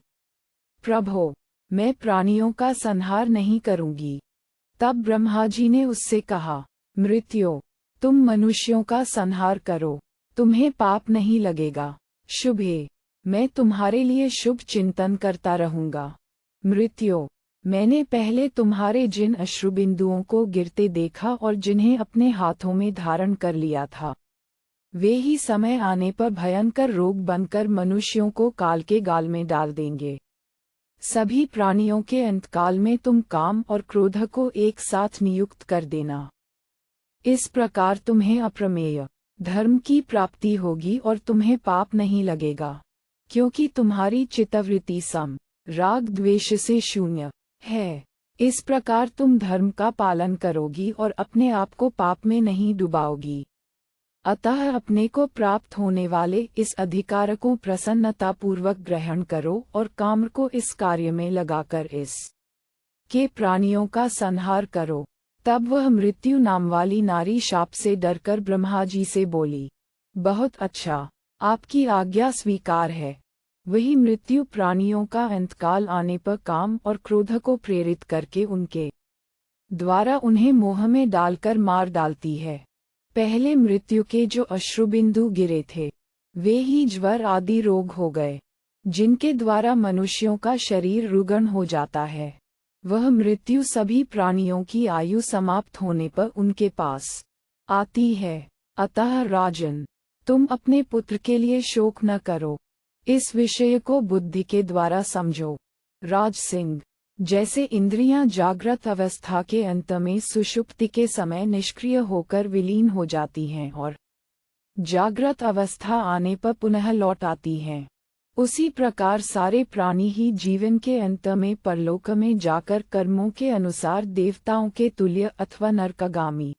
प्रभो, मैं प्राणियों का संहार नहीं करूंगी। तब ब्रह्मा जी ने उससे कहा, मृत्यो, तुम मनुष्यों का संहार करो, तुम्हें पाप नहीं लगेगा। शुभे, मैं तुम्हारे लिए शुभ चिंतन करता रहूंगा। मृत्यो, मैंने पहले तुम्हारे जिन अश्रुबिंदुओं को गिरते देखा और जिन्हें अपने हाथों में धारण कर लिया था, वे ही समय आने पर भयंकर रोग बनकर मनुष्यों को काल के गाल में डाल देंगे। सभी प्राणियों के अंतकाल में तुम काम और क्रोध को एक साथ नियुक्त कर देना। इस प्रकार तुम्हें अप्रमेय धर्म की प्राप्ति होगी और तुम्हें पाप नहीं लगेगा, क्योंकि तुम्हारी चित्तवृत्ति सम राग द्वेष से शून्य है। इस प्रकार तुम धर्म का पालन करोगी और अपने आप को पाप में नहीं डुबाओगी। अतः अपने को प्राप्त होने वाले इस अधिकार को प्रसन्नतापूर्वक ग्रहण करो और काम को इस कार्य में लगाकर इस के प्राणियों का संहार करो। तब वह मृत्यु नाम वाली नारी शाप से डरकर ब्रह्मा जी से बोली, बहुत अच्छा, आपकी आज्ञा स्वीकार है। वही मृत्यु प्राणियों का अंतकाल आने पर काम और क्रोध को प्रेरित करके उनके द्वारा उन्हें मोह में डालकर मार डालती है। पहले मृत्यु के जो अश्रुबिंदु गिरे थे, वे ही ज्वर आदि रोग हो गए, जिनके द्वारा मनुष्यों का शरीर रुग्ण हो जाता है। वह मृत्यु सभी प्राणियों की आयु समाप्त होने पर उनके पास आती है। अतः राजन, तुम अपने पुत्र के लिए शोक न करो, इस विषय को बुद्धि के द्वारा समझो। राज सिंह, जैसे इंद्रियां जागृत अवस्था के अंत में सुषुप्ति के समय निष्क्रिय होकर विलीन हो जाती हैं और जागृत अवस्था आने पर पुनः लौट आती हैं, उसी प्रकार सारे प्राणी ही जीवन के अंत में परलोक में जाकर कर्मों के अनुसार देवताओं के तुल्य अथवा नरकगामी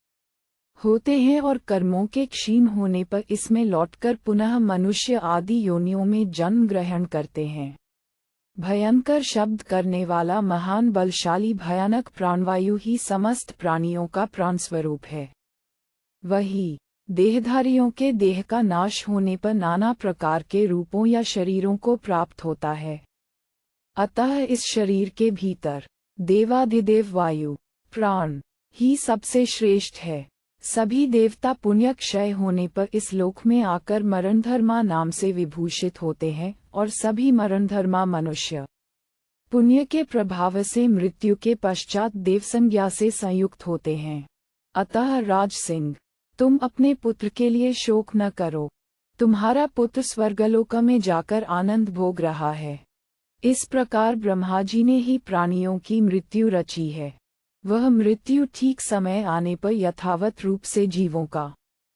होते हैं और कर्मों के क्षीण होने पर इसमें लौटकर पुनः मनुष्य आदि योनियों में जन्म ग्रहण करते हैं। भयंकर शब्द करने वाला महान बलशाली भयानक प्राणवायु ही समस्त प्राणियों का प्राणस्वरूप है। वही देहधारियों के देह का नाश होने पर नाना प्रकार के रूपों या शरीरों को प्राप्त होता है। अतः इस शरीर के भीतर देवाधिदेव वायु प्राण ही सबसे श्रेष्ठ है। सभी देवता पुण्य क्षय होने पर इस लोक में आकर मरणधर्मा नाम से विभूषित होते हैं और सभी मरणधर्मा मनुष्य पुण्य के प्रभाव से मृत्यु के पश्चात देवसंज्ञा से संयुक्त होते हैं। अतः राज सिंह, तुम अपने पुत्र के लिए शोक न करो, तुम्हारा पुत्र स्वर्गलोक में जाकर आनंद भोग रहा है। इस प्रकार ब्रह्मा जी ने ही प्राणियों की मृत्यु रची है। वह मृत्यु ठीक समय आने पर यथावत रूप से जीवों का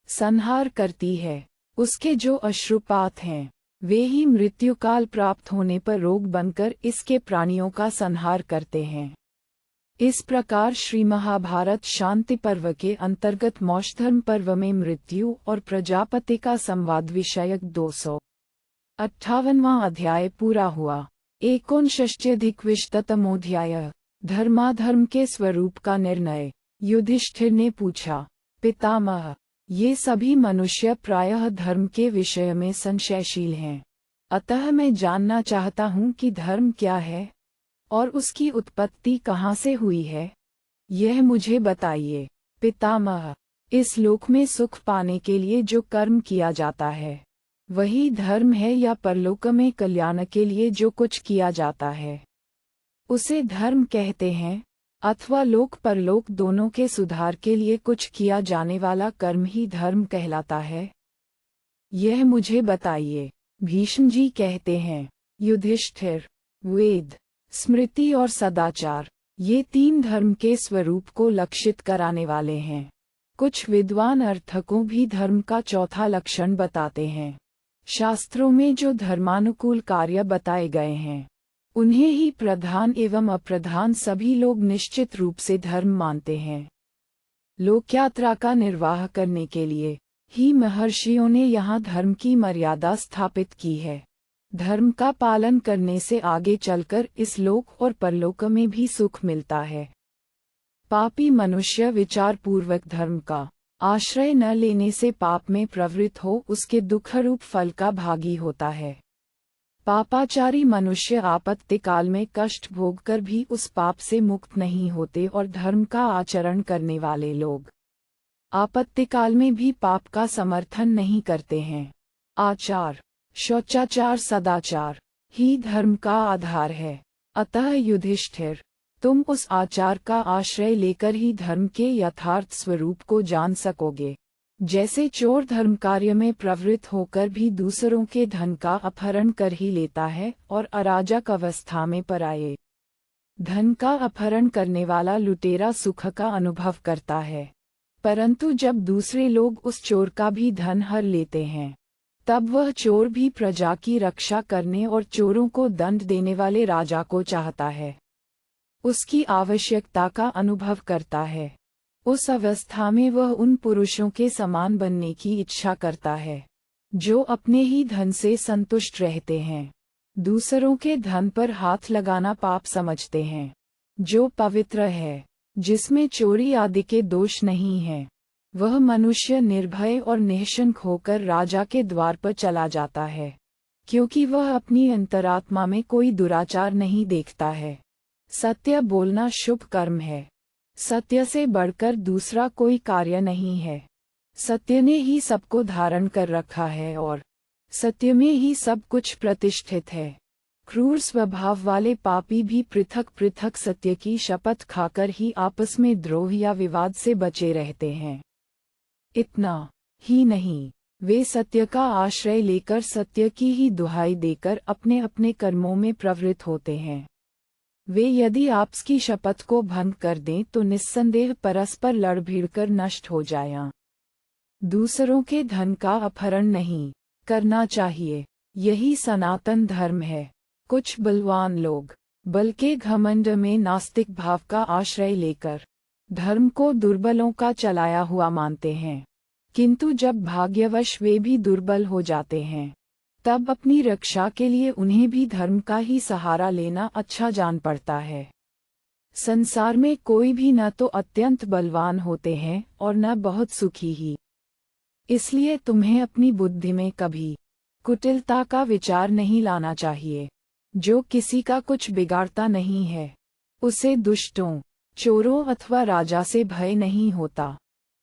संहार करती है। उसके जो अश्रुपात हैं, वे ही मृत्यु काल प्राप्त होने पर रोग बनकर इसके प्राणियों का संहार करते हैं। इस प्रकार श्री महाभारत शांति पर्व के अंतर्गत मोक्षधर्म पर्व में मृत्यु और प्रजापति का संवाद विषयक 258वां अध्याय पूरा हुआ। 59-अधिक-20तमोऽध्याय। धर्माधर्म के स्वरूप का निर्णय। युधिष्ठिर ने पूछा, पितामह, ये सभी मनुष्य प्रायः धर्म के विषय में संशयशील हैं, अतः मैं जानना चाहता हूँ कि धर्म क्या है और उसकी उत्पत्ति कहाँ से हुई है, यह मुझे बताइए। पितामह, इस लोक में सुख पाने के लिए जो कर्म किया जाता है, वही धर्म है, या परलोक में कल्याण के लिए जो कुछ किया जाता है, उसे धर्म कहते हैं, अथवा लोक परलोक दोनों के सुधार के लिए कुछ किया जाने वाला कर्म ही धर्म कहलाता है, यह मुझे बताइए। भीष्म जी कहते हैं, युधिष्ठिर, वेद, स्मृति और सदाचार, ये तीन धर्म के स्वरूप को लक्षित कराने वाले हैं। कुछ विद्वान अर्थकों भी धर्म का चौथा लक्षण बताते हैं। शास्त्रों में जो धर्मानुकूल कार्य बताए गए हैं, उन्हें ही प्रधान एवं अप्रधान सभी लोग निश्चित रूप से धर्म मानते हैं। लोकयात्रा का निर्वाह करने के लिए ही महर्षियों ने यहाँ धर्म की मर्यादा स्थापित की है। धर्म का पालन करने से आगे चलकर इस लोक और परलोक में भी सुख मिलता है। पापी मनुष्य विचार पूर्वक धर्म का आश्रय न लेने से पाप में प्रवृत्त हो उसके दुखरूप फल का भागी होता है। पापाचारी मनुष्य आपत्तिकाल में कष्ट भोगकर भी उस पाप से मुक्त नहीं होते और धर्म का आचरण करने वाले लोग आपत्तिकाल में भी पाप का समर्थन नहीं करते हैं। आचार, शौचाचार, सदाचार ही धर्म का आधार है। अतः युधिष्ठिर, तुम उस आचार का आश्रय लेकर ही धर्म के यथार्थ स्वरूप को जान सकोगे। जैसे चोर धर्म कार्य में प्रवृत्त होकर भी दूसरों के धन का अपहरण कर ही लेता है और अराजक अवस्था में पराये धन का अपहरण करने वाला लुटेरा सुख का अनुभव करता है, परंतु जब दूसरे लोग उस चोर का भी धन हर लेते हैं, तब वह चोर भी प्रजा की रक्षा करने और चोरों को दंड देने वाले राजा को चाहता है, उसकी आवश्यकता का अनुभव करता है। उस अवस्था में वह उन पुरुषों के समान बनने की इच्छा करता है, जो अपने ही धन से संतुष्ट रहते हैं, दूसरों के धन पर हाथ लगाना पाप समझते हैं। जो पवित्र है, जिसमें चोरी आदि के दोष नहीं है, वह मनुष्य निर्भय और निःशंक होकर राजा के द्वार पर चला जाता है, क्योंकि वह अपनी अंतरात्मा में कोई दुराचार नहीं देखता है। सत्य बोलना शुभ कर्म है। सत्य से बढ़कर दूसरा कोई कार्य नहीं है। सत्य ने ही सबको धारण कर रखा है और सत्य में ही सब कुछ प्रतिष्ठित है। क्रूर स्वभाव वाले पापी भी पृथक पृथक सत्य की शपथ खाकर ही आपस में द्रोह या विवाद से बचे रहते हैं। इतना ही नहीं, वे सत्य का आश्रय लेकर सत्य की ही दुहाई देकर अपने अपने कर्मों में प्रवृत्त होते हैं। वे यदि आपस की शपथ को भंग कर दें तो निस्संदेह परस्पर लड़ भिड़कर नष्ट हो जाएं। दूसरों के धन का अपहरण नहीं करना चाहिए, यही सनातन धर्म है। कुछ बलवान लोग बल के घमंड में नास्तिक भाव का आश्रय लेकर धर्म को दुर्बलों का चलाया हुआ मानते हैं, किंतु जब भाग्यवश वे भी दुर्बल हो जाते हैं, तब अपनी रक्षा के लिए उन्हें भी धर्म का ही सहारा लेना अच्छा जान पड़ता है। संसार में कोई भी न तो अत्यंत बलवान होते हैं और न बहुत सुखी ही। इसलिए तुम्हें अपनी बुद्धि में कभी कुटिलता का विचार नहीं लाना चाहिए। जो किसी का कुछ बिगाड़ता नहीं है, उसे दुष्टों, चोरों अथवा राजा से भय नहीं होता।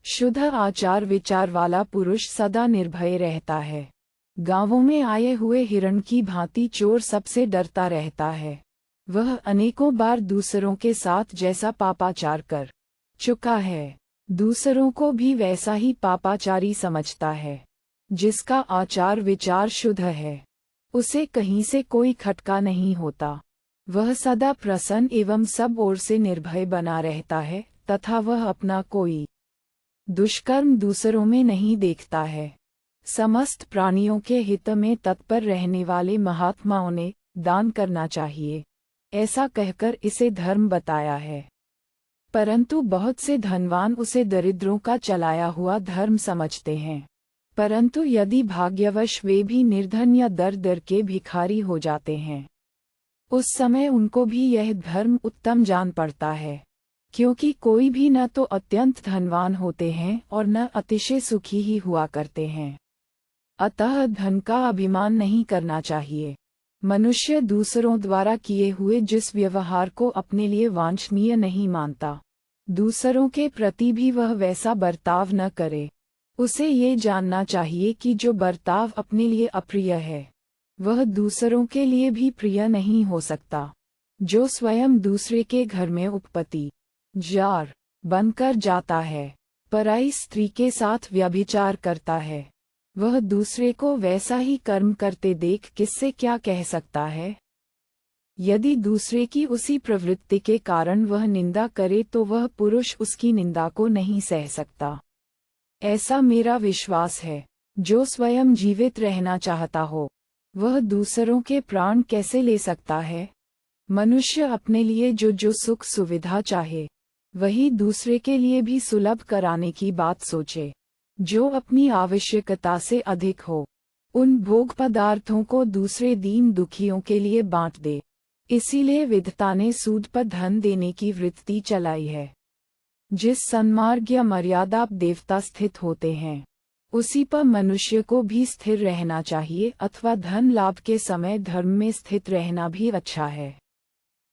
शुद्ध आचार विचार वाला पुरुष सदा निर्भय रहता है। गांवों में आए हुए हिरण की भांति चोर सबसे डरता रहता है। वह अनेकों बार दूसरों के साथ जैसा पापाचार कर चुका है, दूसरों को भी वैसा ही पापाचारी समझता है। जिसका आचार विचार शुद्ध है, उसे कहीं से कोई खटका नहीं होता। वह सदा प्रसन्न एवं सब ओर से निर्भय बना रहता है तथा वह अपना कोई दुष्कर्म दूसरों में नहीं देखता है। समस्त प्राणियों के हित में तत्पर रहने वाले महात्माओं ने दान करना चाहिए, ऐसा कहकर इसे धर्म बताया है। परंतु बहुत से धनवान उसे दरिद्रों का चलाया हुआ धर्म समझते हैं। परंतु यदि भाग्यवश वे भी निर्धन या दर दर के भिखारी हो जाते हैं, उस समय उनको भी यह धर्म उत्तम जान पड़ता है, क्योंकि कोई भी न तो अत्यंत धनवान होते हैं और न अतिशय सुखी ही हुआ करते हैं। अतः धन का अभिमान नहीं करना चाहिए। मनुष्य दूसरों द्वारा किए हुए जिस व्यवहार को अपने लिए वांछनीय नहीं मानता, दूसरों के प्रति भी वह वैसा बर्ताव न करे। उसे ये जानना चाहिए कि जो बर्ताव अपने लिए अप्रिय है, वह दूसरों के लिए भी प्रिय नहीं हो सकता। जो स्वयं दूसरे के घर में उपपति जार बनकर जाता है, पराई स्त्री के साथ व्यभिचार करता है, वह दूसरे को वैसा ही कर्म करते देख किससे क्या कह सकता है। यदि दूसरे की उसी प्रवृत्ति के कारण वह निंदा करे तो वह पुरुष उसकी निंदा को नहीं सह सकता। ऐसा मेरा विश्वास है। जो स्वयं जीवित रहना चाहता हो, वह दूसरों के प्राण कैसे ले सकता है। मनुष्य अपने लिए जो सुख सुविधा चाहे, वही दूसरे के लिए भी सुलभ कराने की बात सोचे। जो अपनी आवश्यकता से अधिक हो, उन भोग पदार्थों को दूसरे दीन दुखियों के लिए बांट दे। इसीलिए विधाता ने सूद पर धन देने की वृत्ति चलाई है। जिस सन्मार्ग या मर्यादा देवता स्थित होते हैं, उसी पर मनुष्य को भी स्थिर रहना चाहिए, अथवा धन लाभ के समय धर्म में स्थित रहना भी अच्छा है।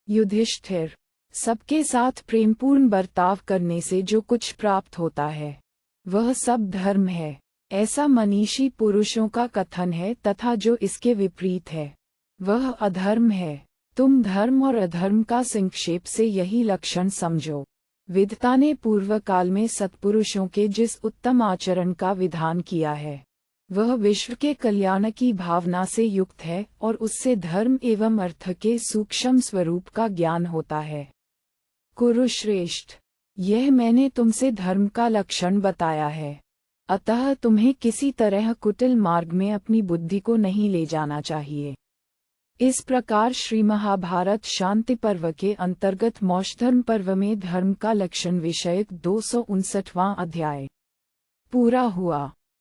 युधिष्ठिर, सबके साथ प्रेमपूर्ण बर्ताव करने से जो कुछ प्राप्त होता है वह सब धर्म है, ऐसा मनीषी पुरुषों का कथन है, तथा जो इसके विपरीत है वह अधर्म है। तुम धर्म और अधर्म का संक्षेप से यही लक्षण समझो। विद्ता ने पूर्व काल में सत्पुरुषों के जिस उत्तम आचरण का विधान किया है वह विश्व के कल्याण की भावना से युक्त है, और उससे धर्म एवं अर्थ के सूक्ष्म स्वरूप का ज्ञान होता है। कुरुश्रेष्ठ, यह मैंने तुमसे धर्म का लक्षण बताया है, अतः तुम्हें किसी तरह कुटिल मार्ग में अपनी बुद्धि को नहीं ले जाना चाहिए। इस प्रकार श्री महाभारत शांति पर्व के अंतर्गत मोक्षधर्म पर्व में धर्म का लक्षण विषयक 259वां अध्याय पूरा हुआ।